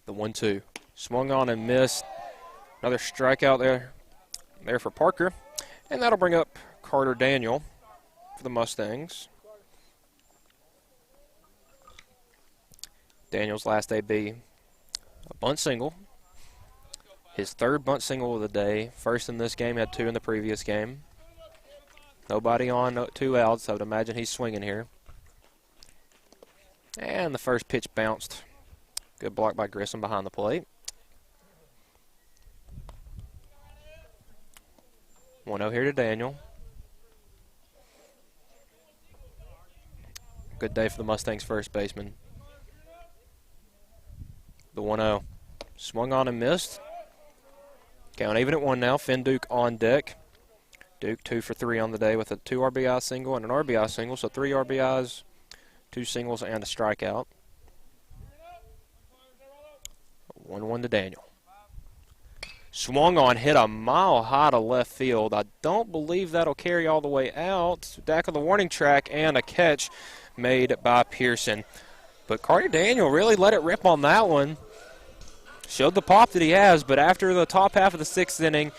The 1-2. Swung on and missed. Another strikeout there for Parker. And that'll bring up Carter Daniel for the Mustangs. Daniel's last AB, a bunt single. His third bunt single of the day. First in this game, had 2 in the previous game. Nobody on, 2 outs. I would imagine he's swinging here. And the first pitch bounced. Good block by Grissom behind the plate. 1-0 here to Daniel. Good day for the Mustangs first baseman. The 1-0. Swung on and missed. Count even at 1 now. Finn Duke on deck. Duke 2 for 3 on the day with a 2 RBI single and an RBI single. So 3 RBIs, 2 singles, and a strikeout. 1-1 to Daniel. Swung on, hit a mile high to left field. I don't believe that'll carry all the way out. Back of the warning track and a catch made by Pearson. But Carter Daniel really let it rip on that one. Showed the pop that he has, but after the top half of the 6th inning,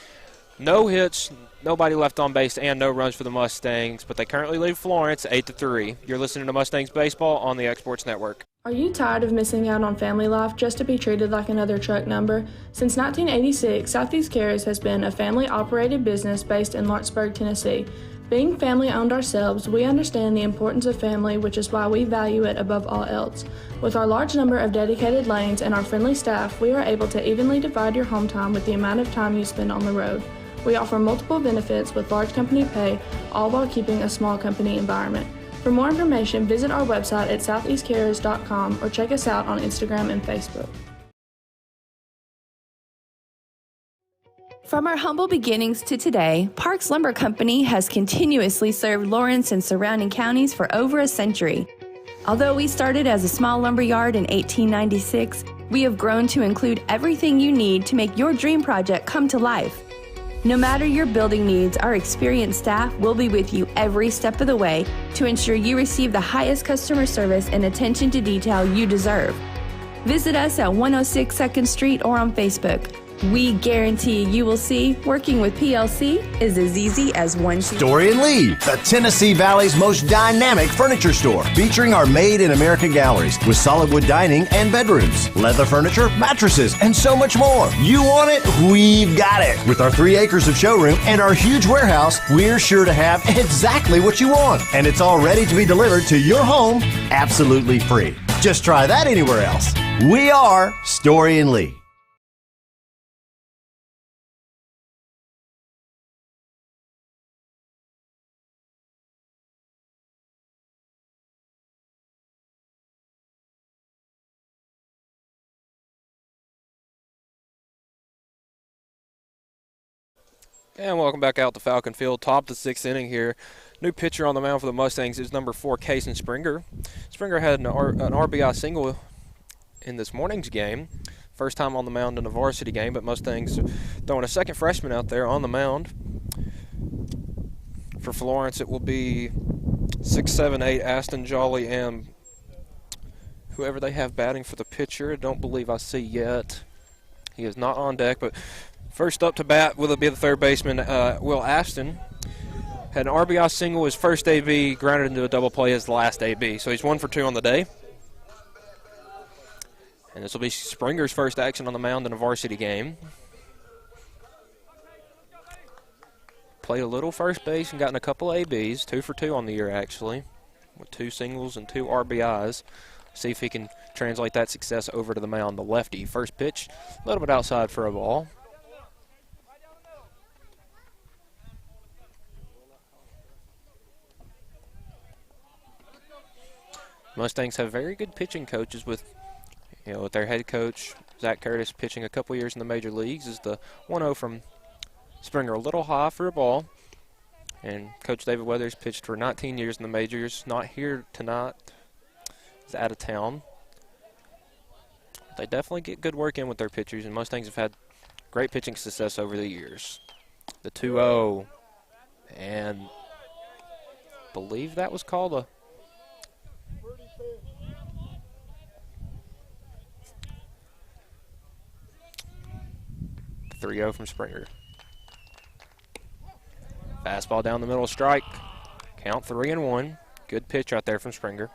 no hits, nobody left on base, and no runs for the Mustangs. But they currently lead Florence 8-3. You're listening to Mustangs Baseball on the Exports Network. Are you tired of missing out on family life just to be treated like another truck number? Since 1986, Southeast Cares has been a family-operated business based in Lawrenceburg, Tennessee. Being family-owned ourselves, we understand the importance of family, which is why we value it above all else. With our large number of dedicated lanes and our friendly staff, we are able to evenly divide your home time with the amount of time you spend on the road. We offer multiple benefits with large company pay, all while keeping a small company environment. For more information, visit our website at southeastcarriers.com or check us out on Instagram and Facebook. From our humble beginnings to today, Parks Lumber Company has continuously served Lawrence and surrounding counties for over a century. Although we started as a small lumber yard in 1896, we have grown to include everything you need to make your dream project come to life. No matter your building needs, our experienced staff will be with you every step of the way to ensure you receive the highest customer service and attention to detail you deserve. Visit us at 106 2nd Street or on Facebook. We guarantee you will see working with PLC is as easy as one. Story and Lee, the Tennessee Valley's most dynamic furniture store, featuring our Made in America galleries with solid wood dining and bedrooms, leather furniture, mattresses, and so much more. You want it? We've got it. With our 3 acres of showroom and our huge warehouse, we're sure to have exactly what you want. And it's all ready to be delivered to your home absolutely free. Just try that anywhere else. We are Story and Lee. And welcome back out to Falcon Field. Top of the 6th inning here. New pitcher on the mound for the Mustangs is number 4, Kason Springer. Springer had an RBI single in this morning's game. First time on the mound in a varsity game, but Mustangs throwing a second freshman out there on the mound. For Florence, it will be 6, 7, 8, Aston Jolly, and whoever they have batting for the pitcher. I don't believe I see yet. He is not on deck, but first up to bat will be the third baseman, Will Aston. Had an RBI single, his first AB, grounded into a double play his last AB. So he's 1 for 2 on the day. And this will be Springer's first action on the mound in a varsity game. Played a little first base and gotten a couple ABs, 2 for 2 on the year actually, with 2 singles and 2 RBIs. See if he can translate that success over to the mound. The lefty, first pitch, a little bit outside for a ball. Mustangs have very good pitching coaches with their head coach, Zach Curtis, pitching a couple years in the major leagues. Is the 1-0 from Springer, a little high for a ball. And Coach David Weathers pitched for 19 years in the majors, not here tonight. He's out of town. They definitely get good work in with their pitchers, and Mustangs have had great pitching success over the years. The 2-0, and I believe that was called a 3-0 from Springer. Fastball down the middle, strike. Count 3-1. Good pitch right there from Springer.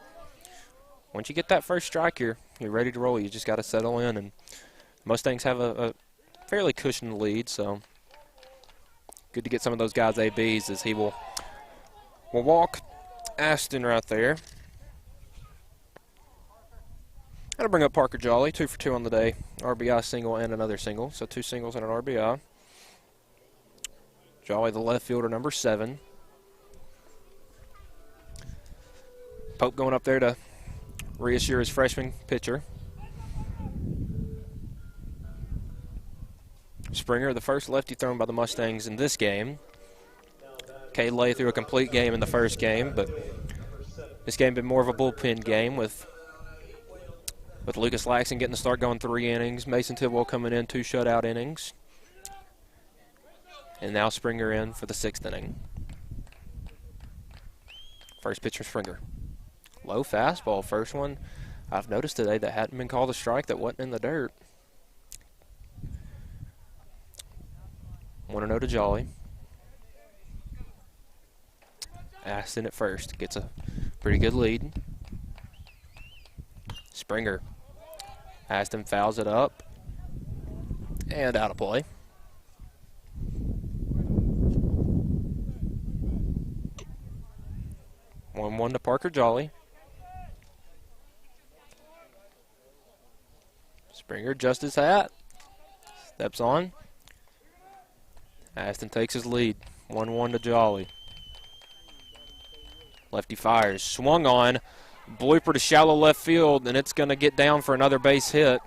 Once you get that first strike, you're ready to roll. You just got to settle in, and Mustangs have a fairly cushioned lead, so good to get some of those guys ABs as he will walk Aston right there. That'll bring up Parker Jolly, 2 for 2 on the day. RBI single and another single, so 2 singles and an RBI. Jolly, the left fielder, number 7. Pope going up there to reassure his freshman pitcher. Springer, the first lefty thrown by the Mustangs in this game. Cade Lay threw a complete game in the first game, but this game been more of a bullpen game with Lucas Laxton getting the start, going 3 innings. Mason Tidwell coming in 2 shutout innings. And now Springer in for the 6th inning. First pitch from Springer. Low fastball, first one I've noticed today that hadn't been called a strike, that wasn't in the dirt. 1-0 to Jolly. Aston at first, gets a pretty good lead. Springer. Aston fouls it up. And out of play. One to Parker Jolly. Springer adjusts his hat. Steps on. Aston takes his lead. 1-1 to Jolly. Lefty fires. Swung on. Blooper to shallow left field, and it's going to get down for another base hit.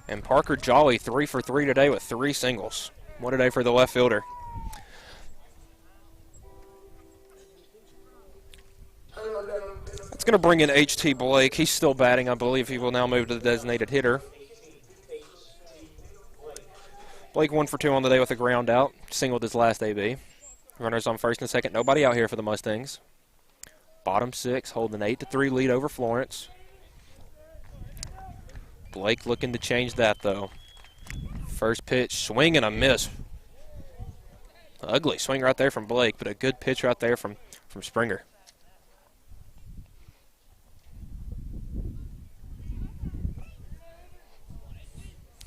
And Parker Jolly 3 for 3 today with 3 singles. What a day for the left fielder. It's going to bring in H.T. Blake. He's still batting. I believe he will now move to the designated hitter. Blake 1 for 2 on the day with a ground out. Singled his last AB. Runners on first and second. Nobody out here for the Mustangs. Bottom 6, holding an 8-3 lead over Florence. Blake looking to change that, though. First pitch, swing and a miss. Ugly swing right there from Blake, but a good pitch right there from Springer.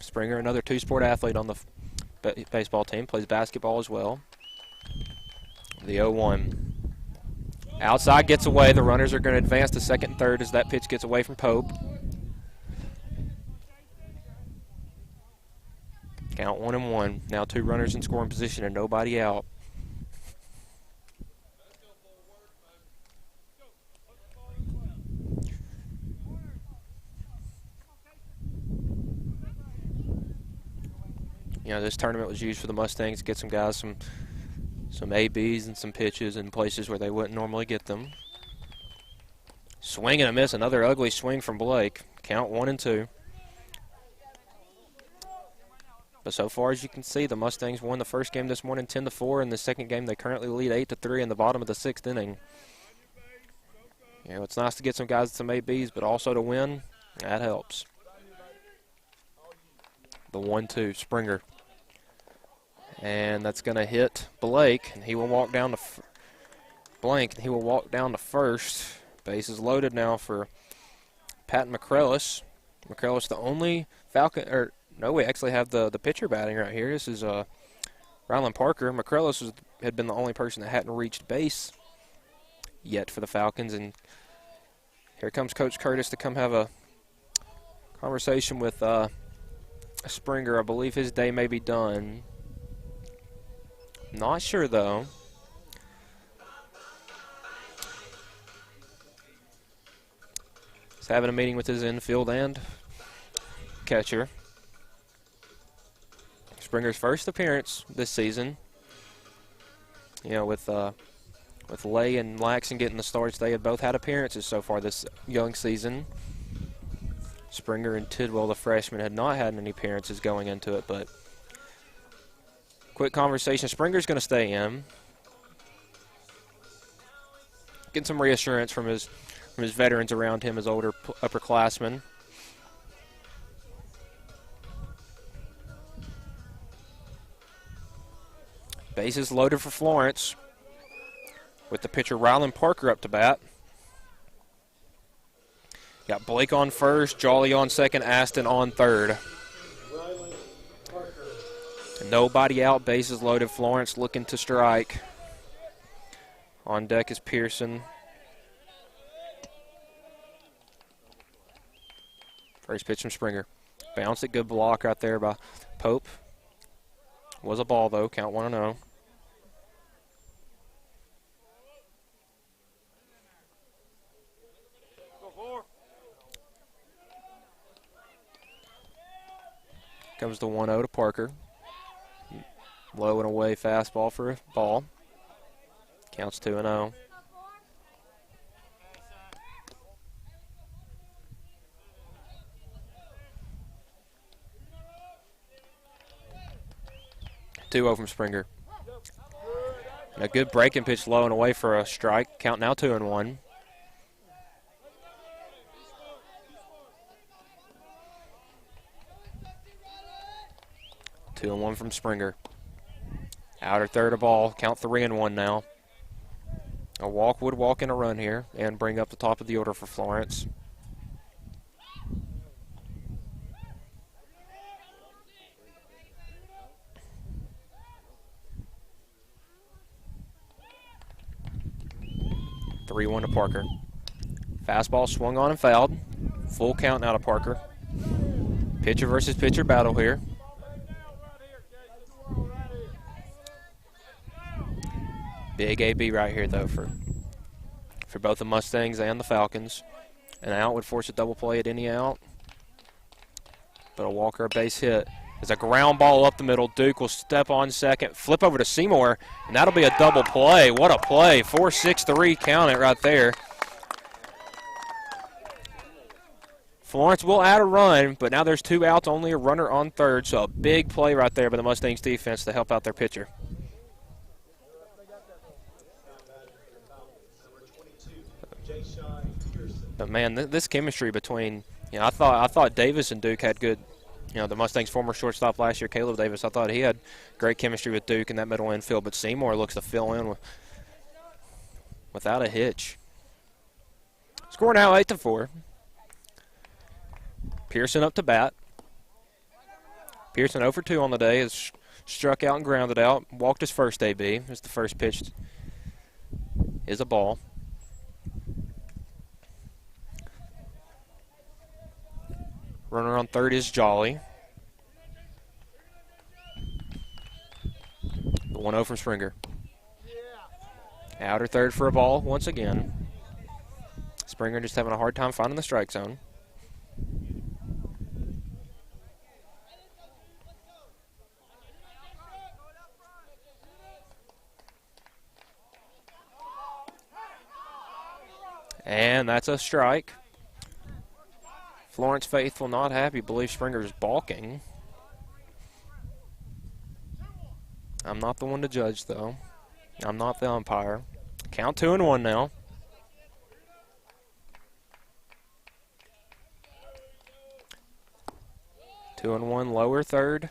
Springer, another 2-sport athlete on the baseball team, plays basketball as well. The 0-1. Outside gets away. The runners are going to advance to second and third as that pitch gets away from Pope. Count 1-1. Now 2 runners in scoring position and nobody out. This tournament was used for the Mustangs to get some guys some ABs and some pitches in places where they wouldn't normally get them. Swing and a miss. Another ugly swing from Blake. Count 1-2. But so far as you can see, the Mustangs won the first game this morning 10-4. In the second game, they currently lead 8-3 in the bottom of the 6th inning. It's nice to get some guys some ABs, but also to win, that helps. The 1-2, Springer. And that's going to hit Blake, and he will walk down to Blank, and he will walk down to first. Base is loaded now for Pat McCrellis. McCrellis, the only Falcon, or no, we actually have the pitcher batting right here. This is Rylan Parker. McCrellis had been the only person that hadn't reached base yet for the Falcons, and here comes Coach Curtis to come have a conversation with Springer. I believe his day may be done. Not sure, though. He's having a meeting with his infield and catcher. Springer's first appearance this season. You know, with Lay and Laxon getting the starts, they have both had appearances so far this young season. Springer and Tidwell, the freshman, had not had any appearances going into it, but quick conversation. Springer's going to stay in. Get some reassurance from his veterans around him, his older upperclassmen. Bases loaded for Florence with the pitcher Rylan Parker up to bat. Got Blake on first, Jolly on second, Aston on third. Nobody out, bases loaded. Florence looking to strike. On deck is Pearson. First pitch from Springer. Bounced it, good block right there by Pope. Was a ball though, count 1-0. Comes the 1-0 to Parker. Low and away fastball for a ball. Counts 2-0. From Springer. And a good breaking pitch low and away for a strike. Count now 2-1. Two and one from Springer. Outer third of ball. Count 3-1 now. A walk would walk in a run here and bring up the top of the order for Florence. Three-1 to Parker. Fastball swung on and fouled. Full count now to Parker. Pitcher versus pitcher battle here. Big AB right here, though, for both the Mustangs and the Falcons. An out would force a double play at any out. But a walk or a base hit. There's a ground ball up the middle. Duke will step on second, flip over to Seymour, and that'll be a double play. What a play. 4-6-3, count it right there. Florence will add a run, but now there's two outs, only a runner on third, so a big play right there by the Mustangs defense to help out their pitcher. But man, this chemistry between, you know, I thought Davis and Duke had good. You know, the Mustangs' former shortstop last year, Caleb Davis, I thought he had great chemistry with Duke in that middle infield, but Seymour looks to fill in without a hitch. Score now 8-4. Pearson up to bat. Pearson 0 for 2 on the day, has struck out and grounded out. Walked his first AB. As the first pitch is a ball. Runner on third is Jolly. The 1-0 from Springer. Outer third for a ball once again. Springer just having a hard time finding the strike zone. And that's a strike. Florence faithful not happy, believe Springer's balking. I'm not the one to judge, though. I'm not the umpire. Count 2-1 now. Two and one, lower third.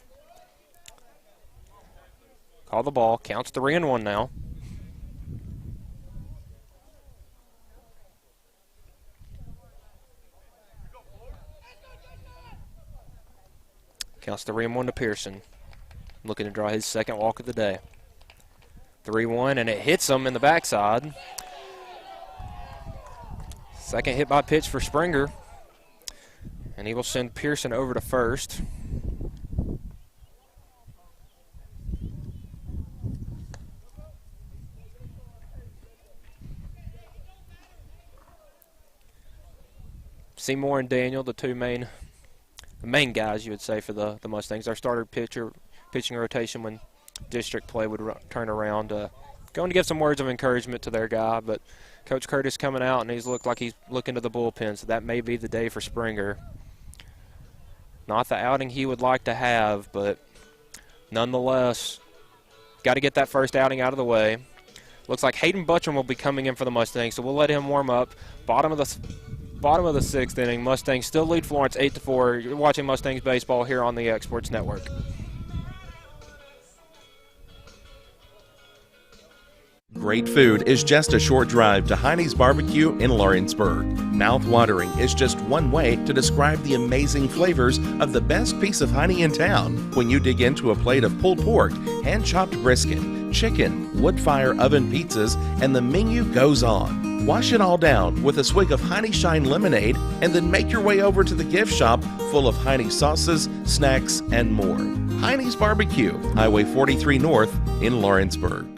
Call the ball. Counts 3-1 now. Counts 3-1 to Pearson. Looking to draw his second walk of the day. 3-1, and it hits him in the backside. Second hit by pitch for Springer. And he will send Pearson over to first. Seymour and Daniel, the two main guys, you would say, for the Mustangs. Our starter pitching rotation when district play would turn around. Going to give some words of encouragement to their guy, but Coach Curtis coming out, and he's looked like he's looking to the bullpen, so that may be the day for Springer. Not the outing he would like to have, but nonetheless, got to get that first outing out of the way. Looks like Hayden Buttram will be coming in for the Mustangs, so we'll let him warm up. Bottom of the sixth inning, Mustangs still lead Florence 8-4. You're watching Mustangs baseball here on the Exports Network. Great food is just a short drive to Heine's Barbecue in Lawrenceburg. Mouth-watering is just one way to describe the amazing flavors of the best piece of Heine in town. When you dig into a plate of pulled pork, hand-chopped brisket, chicken, wood-fire oven pizzas, and the menu goes on. Wash it all down with a swig of Heine Shine lemonade, and then make your way over to the gift shop full of Heine sauces, snacks, and more. Heine's Barbecue, Highway 43 North in Lawrenceburg.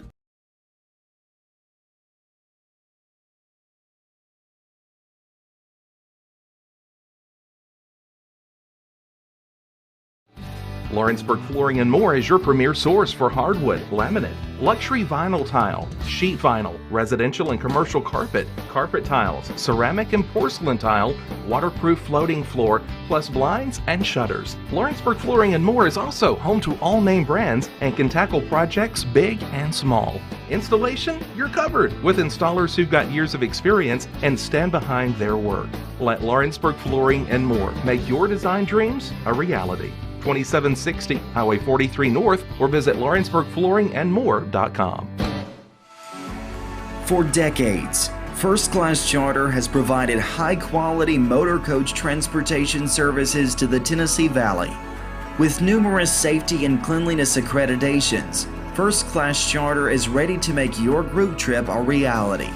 Lawrenceburg Flooring and More is your premier source for hardwood, laminate, luxury vinyl tile, sheet vinyl, residential and commercial carpet, carpet tiles, ceramic and porcelain tile, waterproof floating floor, plus blinds and shutters. Lawrenceburg Flooring and More is also home to all name brands and can tackle projects big and small. Installation, you're covered with installers who've got years of experience and stand behind their work. Let Lawrenceburg Flooring and More make your design dreams a reality. 2760 Highway 43 North, or visit lawrenceburgflooringandmore.com. For decades, First Class Charter has provided high-quality motor coach transportation services to the Tennessee Valley. With numerous safety and cleanliness accreditations, First Class Charter is ready to make your group trip a reality.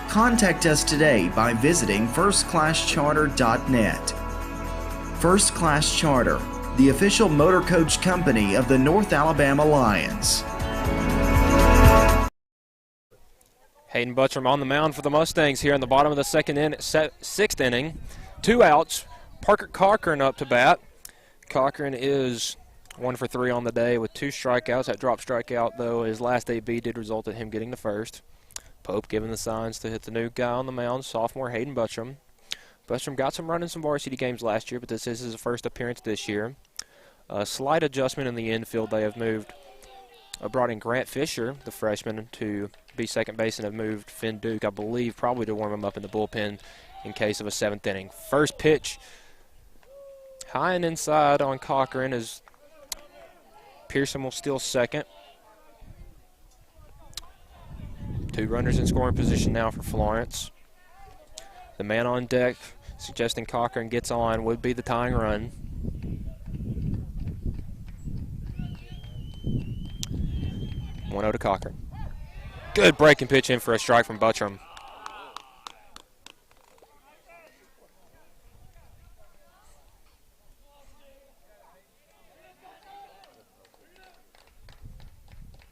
Contact us today by visiting firstclasscharter.net. First Class Charter, the official motor coach company of the North Alabama Lions. Hayden Buttram on the mound for the Mustangs here in the bottom of the sixth inning. 2 outs. Parker Cochran up to bat. Cochran is 1 for 3 on the day with 2 strikeouts. That drop strikeout, though, his last AB did result in him getting the first. Pope giving the signs to hit the new guy on the mound, sophomore Hayden Buttram. Buttram got some run in some varsity games last year, but this is his first appearance this year. A slight adjustment in the infield. They have brought in Grant Fisher, the freshman, to be second base, and have moved Finn Duke, I believe, probably to warm him up in the bullpen in case of a 7th inning. First pitch, high and inside on Cochran, as Pearson will steal second. 2 runners in scoring position now for Florence. The man on deck, suggesting Cochran gets on, would be the tying run. 1-0 to Cochran. Good breaking pitch in for a strike from Buttram.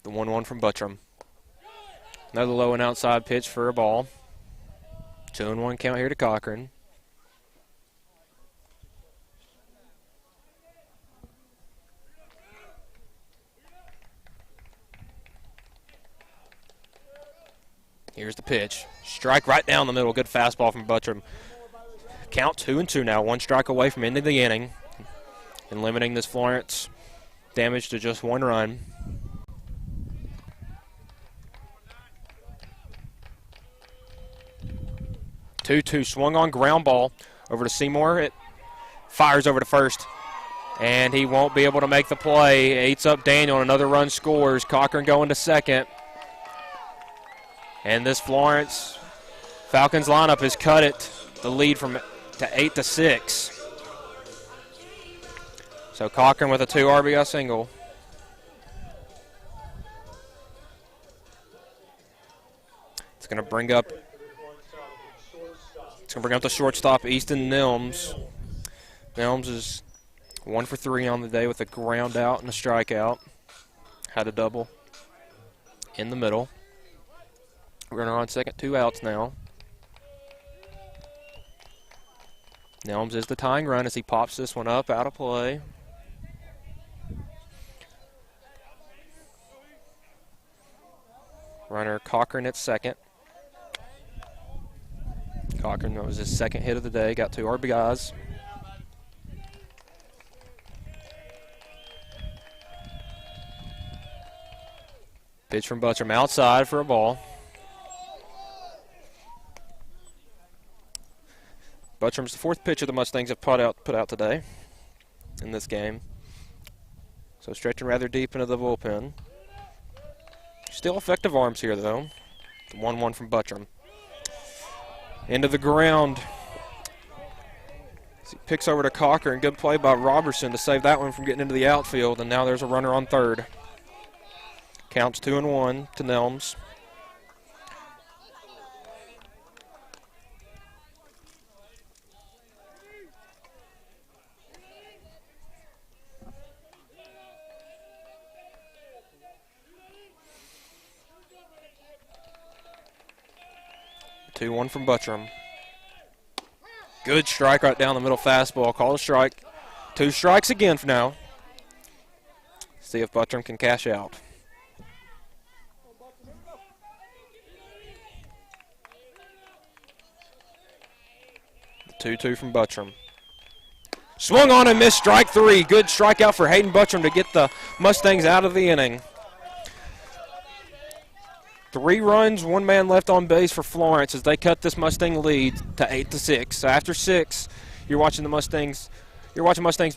The 1-1 from Buttram. Another low and outside pitch for a ball. 2-1 count here to Cochran. Here's the pitch. Strike right down the middle. Good fastball from Buttram. Count 2-2 now. 1 strike away from ending the inning and limiting this Florence damage to just 1 run. Two swung on ground ball over to Seymour. It fires over to first. And he won't be able to make the play. Eats up Daniel, and another run scores. Cochran going to second. And this Florence Falcons lineup has cut it, the lead to 8-6. So Cochran with a 2 RBI single. It's going to bring up the shortstop, Easton Nelms. Nelms is 1 for 3 on the day with a ground out and a strikeout. Had a double in the middle. Runner on second, 2 outs now. Nelms is the tying run as he pops this one up out of play. Runner Cochran at second. Cochran, that was his second hit of the day, got 2 RBIs. Pitch from Buttram outside for a ball. Buttram's the 4th pitcher the Mustangs have put out today in this game. So stretching rather deep into the bullpen. Still effective arms here, though. The 1-1 from Buttram. Into the ground. As he picks over to Cochran. Good play by Robertson to save that one from getting into the outfield. And now there's a runner on third. Counts 2-1 to Nelms. Two 2-1 from Buttram. Good strike right down the middle fastball. Call a strike. 2 strikes again for now. See if Buttram can cash out. The 2-2 from Buttram. Swung on and missed, strike 3. Good strikeout for Hayden Buttram to get the Mustangs out of the inning. 3 runs, 1 man left on base for Florence as they cut this Mustang lead to 8-6. So after 6, you're watching Mustangs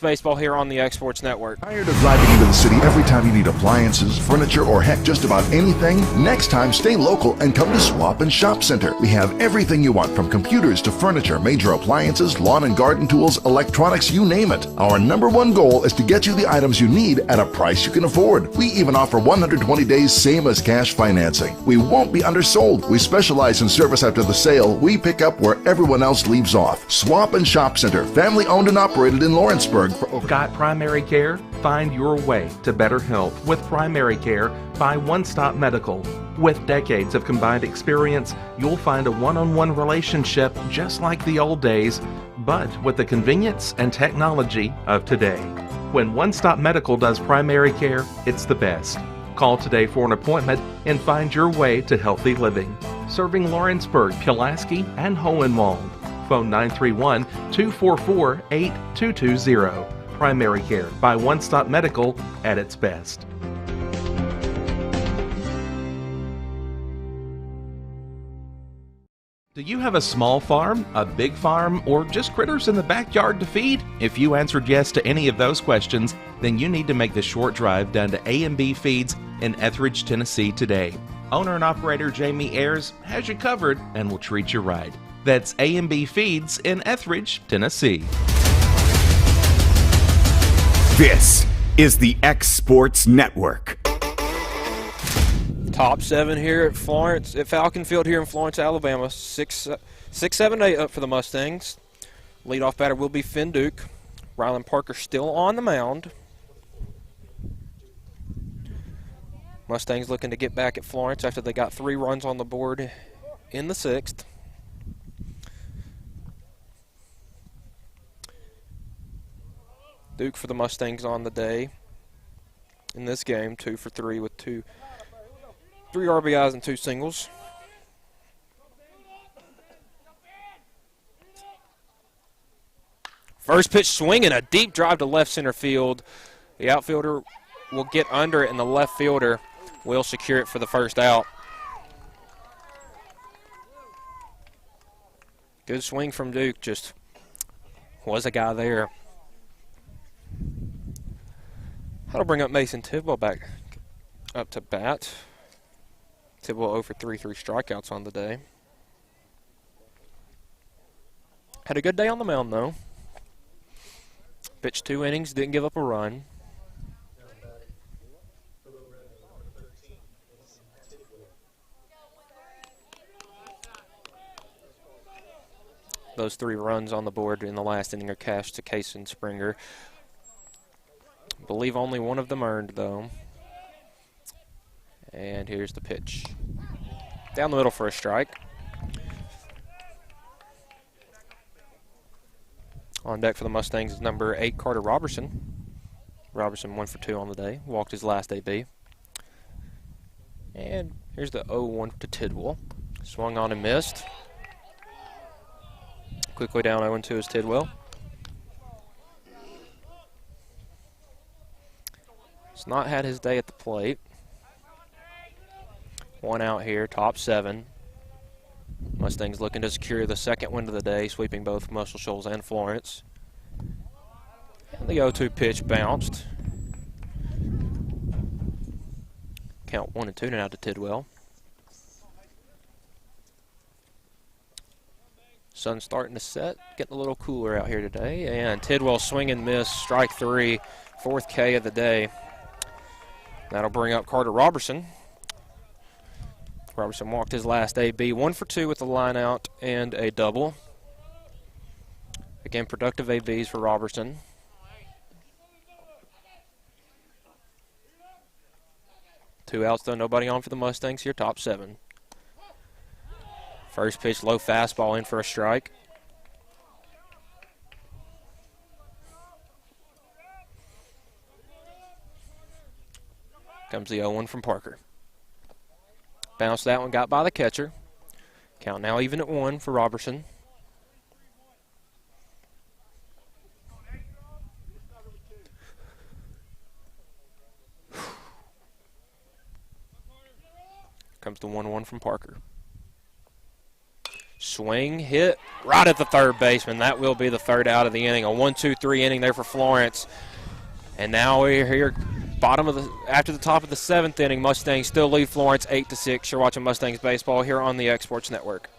baseball here on the X Sports Network. Tired of driving into the city every time you need appliances, furniture, or heck, just about anything? Next time, stay local and come to Swap and Shop Center. We have everything you want, from computers to furniture, major appliances, lawn and garden tools, electronics, you name it. Our #1 goal is to get you the items you need at a price you can afford. We even offer 120 days same as cash financing. We won't be undersold. We specialize in service after the sale. We pick up where everyone else leaves off. Swap and Shop Center, family owned and operated in Lawrenceburg for over. Got primary care? Find your way to better health with primary care by One Stop Medical. With decades of combined experience, you'll find a one-on-one relationship just like the old days, but with the convenience and technology of today. When One Stop Medical does primary care, it's the best. Call today for an appointment and find your way to healthy living. Serving Lawrenceburg, Pulaski, and Hohenwald. Phone 931-244-8220. Primary care by One Stop Medical at its best. Do you have a small farm, a big farm, or just critters in the backyard to feed? If you answered yes to any of those questions, then you need to make the short drive down to A&B Feeds in Etheridge, Tennessee today. Owner and operator Jamie Ayers has you covered and will treat you right. That's A&B Feeds in Etheridge, Tennessee. This is the X Sports Network. Top 7 here at Falcon Field here in Florence, Alabama. 6-7-8 up for the Mustangs. Leadoff batter will be Finn Duke. Rylan Parker still on the mound. Mustangs looking to get back at Florence after they got 3 runs on the board in the 6th. Duke for the Mustangs on the day in this game, 2 for 3 with 3 RBIs and 2 singles. First pitch swinging, a deep drive to left center field. The outfielder will get under it, and the left fielder will secure it for the first out. Good swing from Duke, just was a guy there. That'll bring up Mason Tidwell back up to bat. Tidwell 0 for 3 strikeouts on the day. Had a good day on the mound, though. Pitched 2 innings, didn't give up a run. Those 3 runs on the board in the last inning are cashed to Case and Springer. I believe only one of them earned, though. And here's the pitch. Down the middle for a strike. On deck for the Mustangs is number 8, Carter Robertson. Robertson 1 for 2 on the day. Walked his last AB. And here's the 0-1 to Tidwell. Swung on and missed. Quickly down 0-2 is Tidwell. He's not had his day at the plate. 1 out here, top 7. Mustangs looking to secure the second win of the day, sweeping both Muscle Shoals and Florence. And the 0-2 pitch bounced. Count 1-2 now to Tidwell. Sun's starting to set, getting a little cooler out here today. And Tidwell swing and miss, strike 3, 4th K of the day. That'll bring up Carter Robertson. Robertson walked his last AB, 1 for 2 with a line out and a double. Again, productive ABs for Robertson. Two outs though, nobody on for the Mustangs here, top 7. First pitch, low fastball in for a strike. Comes the 0-1 from Parker. Bounced that one, got by the catcher. Count now even at 1 for Robertson. Comes the 1-1 from Parker. Swing, hit, right at the third baseman. That will be the 3rd out of the inning. A 1-2-3 inning there for Florence. And now we're here, after the top of the 7th inning. Mustangs still lead Florence 8-6. You're watching Mustangs baseball here on the Exports Network.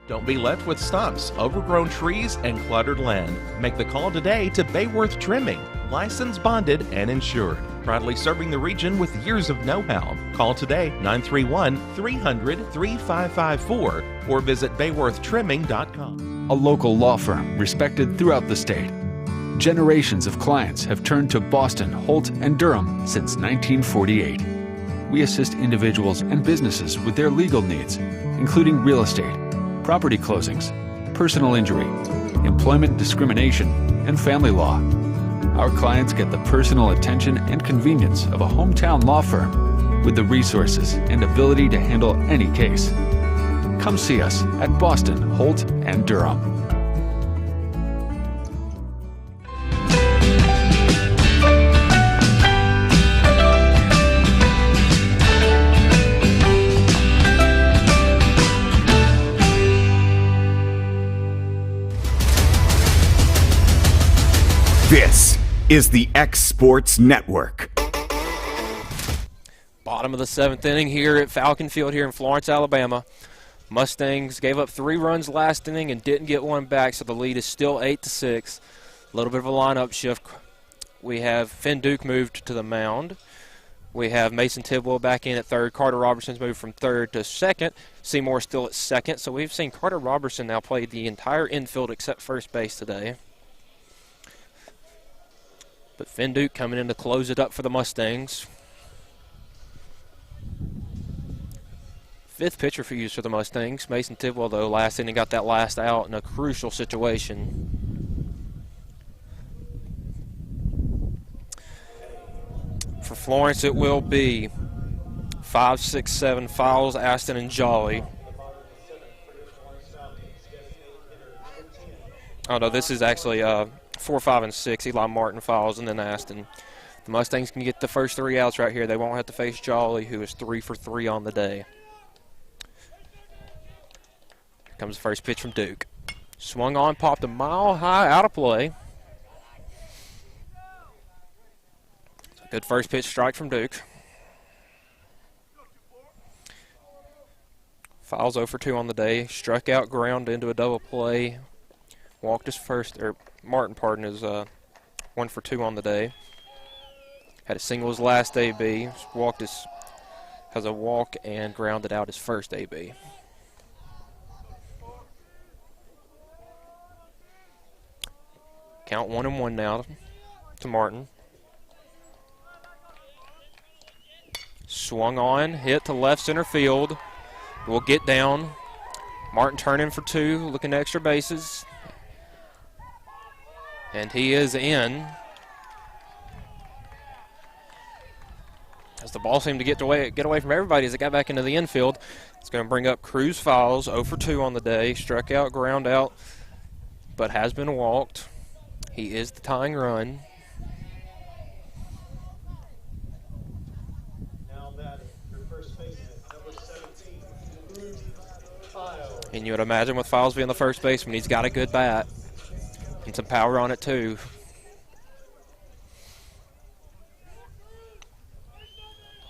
Don't be left with stumps, overgrown trees, and cluttered land. Make the call today to Bayworth Trimming, licensed, bonded, and insured. Proudly serving the region with years of know-how. Call today 931-300-3554 or visit bayworthtrimming.com. A local law firm respected throughout the state. Generations of clients have turned to Boston, Holt, and Durham since 1948. We assist individuals and businesses with their legal needs, including real estate, property closings, personal injury, employment discrimination, and family law. Our clients get the personal attention and convenience of a hometown law firm with the resources and ability to handle any case. Come see us at Boston, Holt, and Durham. This is the X Sports Network. Bottom of the 7th inning here at Falcon Field here in Florence, Alabama. Mustangs gave up 3 runs last inning and didn't get one back, so the lead is still 8-6. A little bit of a lineup shift. We have Finn Duke moved to the mound. We have Mason Tidwell back in at 3rd. Carter Robertson's moved from 3rd to 2nd. Seymour still at 2nd. So we've seen Carter Robertson now play the entire infield except first base today. But Finn Duke coming in to close it up for the Mustangs. 5th pitcher for use for the Mustangs. Mason Tidwell, though, last inning got that last out in a crucial situation. For Florence, it will be 5, 6, 7 Fowles, Aston, and Jolly. Oh, no, this is actually 4, 5, and 6. Eli Martin, Fowles, and then Aston. The Mustangs can get the first 3 outs right here. They won't have to face Jolly, who is 3 for 3 on the day. Here comes the first pitch from Duke. Swung on, popped a mile high, out of play. Good first pitch strike from Duke. Fowles 0 for 2 on the day. Struck out, ground into a double play. Walked his first, or Martin, pardon, is 1 for 2 on the day. Had a single his last AB. Has a walk and grounded out his first AB. Count 1-1 now to Martin. Swung on, hit to left center field. Will get down. Martin turning for 2, looking to extra bases. And he is in. As the ball seemed to get away from everybody as it got back into the infield. It's going to bring up Cruz Fowles, 0 for 2 on the day. Struck out, ground out, but has been walked. He is the tying run. And you would imagine with Fowles being the first baseman, he's got a good bat and some power on it too.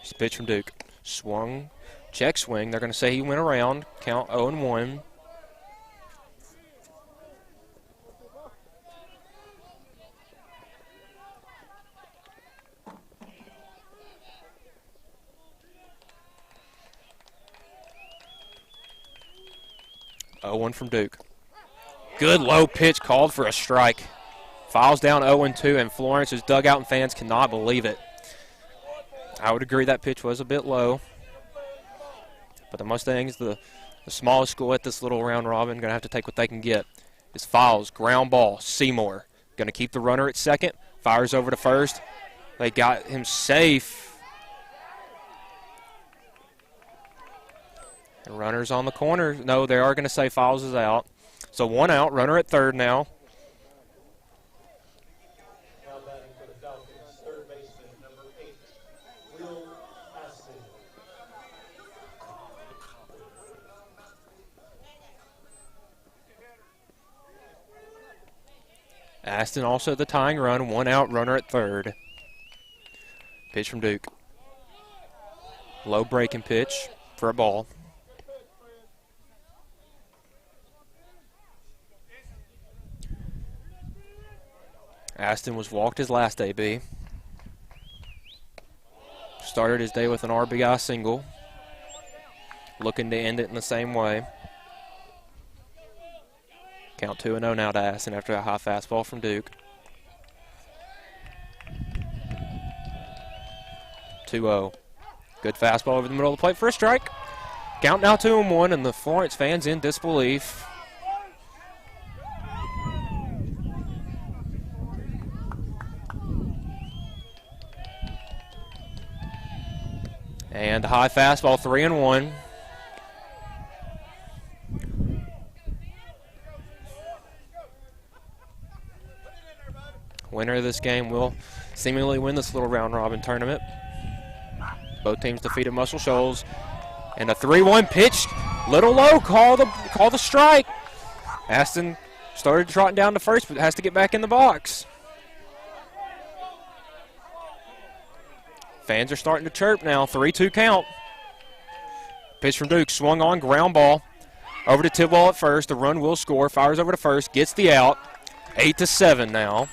This pitch from Duke. Swung, check swing. They're going to say he went around. Count 0-1. One from Duke. Good low pitch called for a strike. Fowles down 0-2, and Florence's dugout and fans cannot believe it. I would agree that pitch was a bit low. But the Mustangs, the smallest school at this little round robin, going to have to take what they can get. It's Fowles, ground ball, Seymour. Going to keep the runner at second. Fires over to first. They got him safe. The runner's on the corner. No, they are going to say Fowles is out. So 1 out, runner at third now. Aston also the tying run, 1 out, runner at third. Pitch from Duke. Low breaking pitch for a ball. Aston was walked his last AB. Started his day with an RBI single. Looking to end it in the same way. Count 2-0 now to Aston after a high fastball from Duke. 2-0. Good fastball over the middle of the plate for a strike. Count now 2-1, and the Florence fans in disbelief. And high fastball, 3-1. Winner of this game will seemingly win this little round robin tournament. Both teams defeated Muscle Shoals. And a 3-1 pitch, little low, call the strike. Aston started trotting down to first, but has to get back in the box. Fans are starting to chirp now. 3-2 count. Pitch from Duke, swung on, ground ball. Over to Tidwell at first. The run will score. Fires over to first, gets the out. 8-7 now.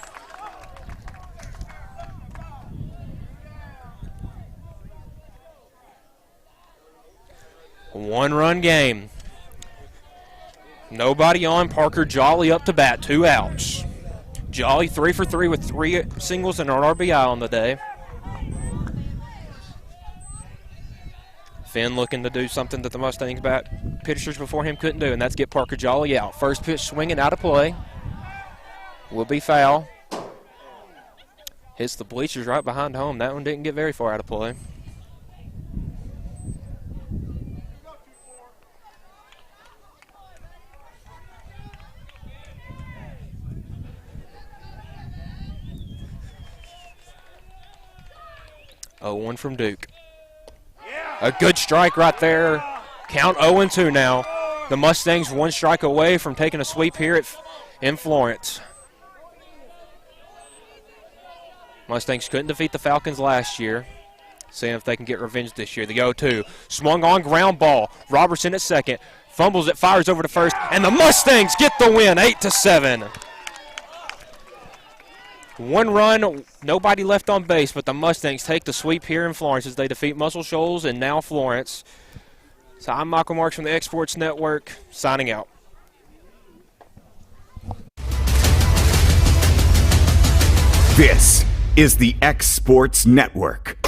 One-run game. Nobody on. Parker Jolly up to bat. 2 outs. Jolly 3 for 3 with 3 singles and an RBI on the day. Finn looking to do something that the Mustangs pitchers before him couldn't do, and that's get Parker Jolly out. First pitch swinging out of play. Will be foul. Hits the bleachers right behind home. That one didn't get very far out of play. Oh, 1 from Duke. A good strike right there. Count 0-2 now. The Mustangs 1 strike away from taking a sweep here in Florence. Mustangs couldn't defeat the Falcons last year. Seeing if they can get revenge this year. The 0-2. Swung on ground ball. Robertson at second. Fumbles it, fires over to first, and the Mustangs get the win, 8-7. One run, nobody left on base, but the Mustangs take the sweep here in Florence as they defeat Muscle Shoals and now Florence. So I'm Michael Marks from the X Sports Network, signing out. This is the X Sports Network.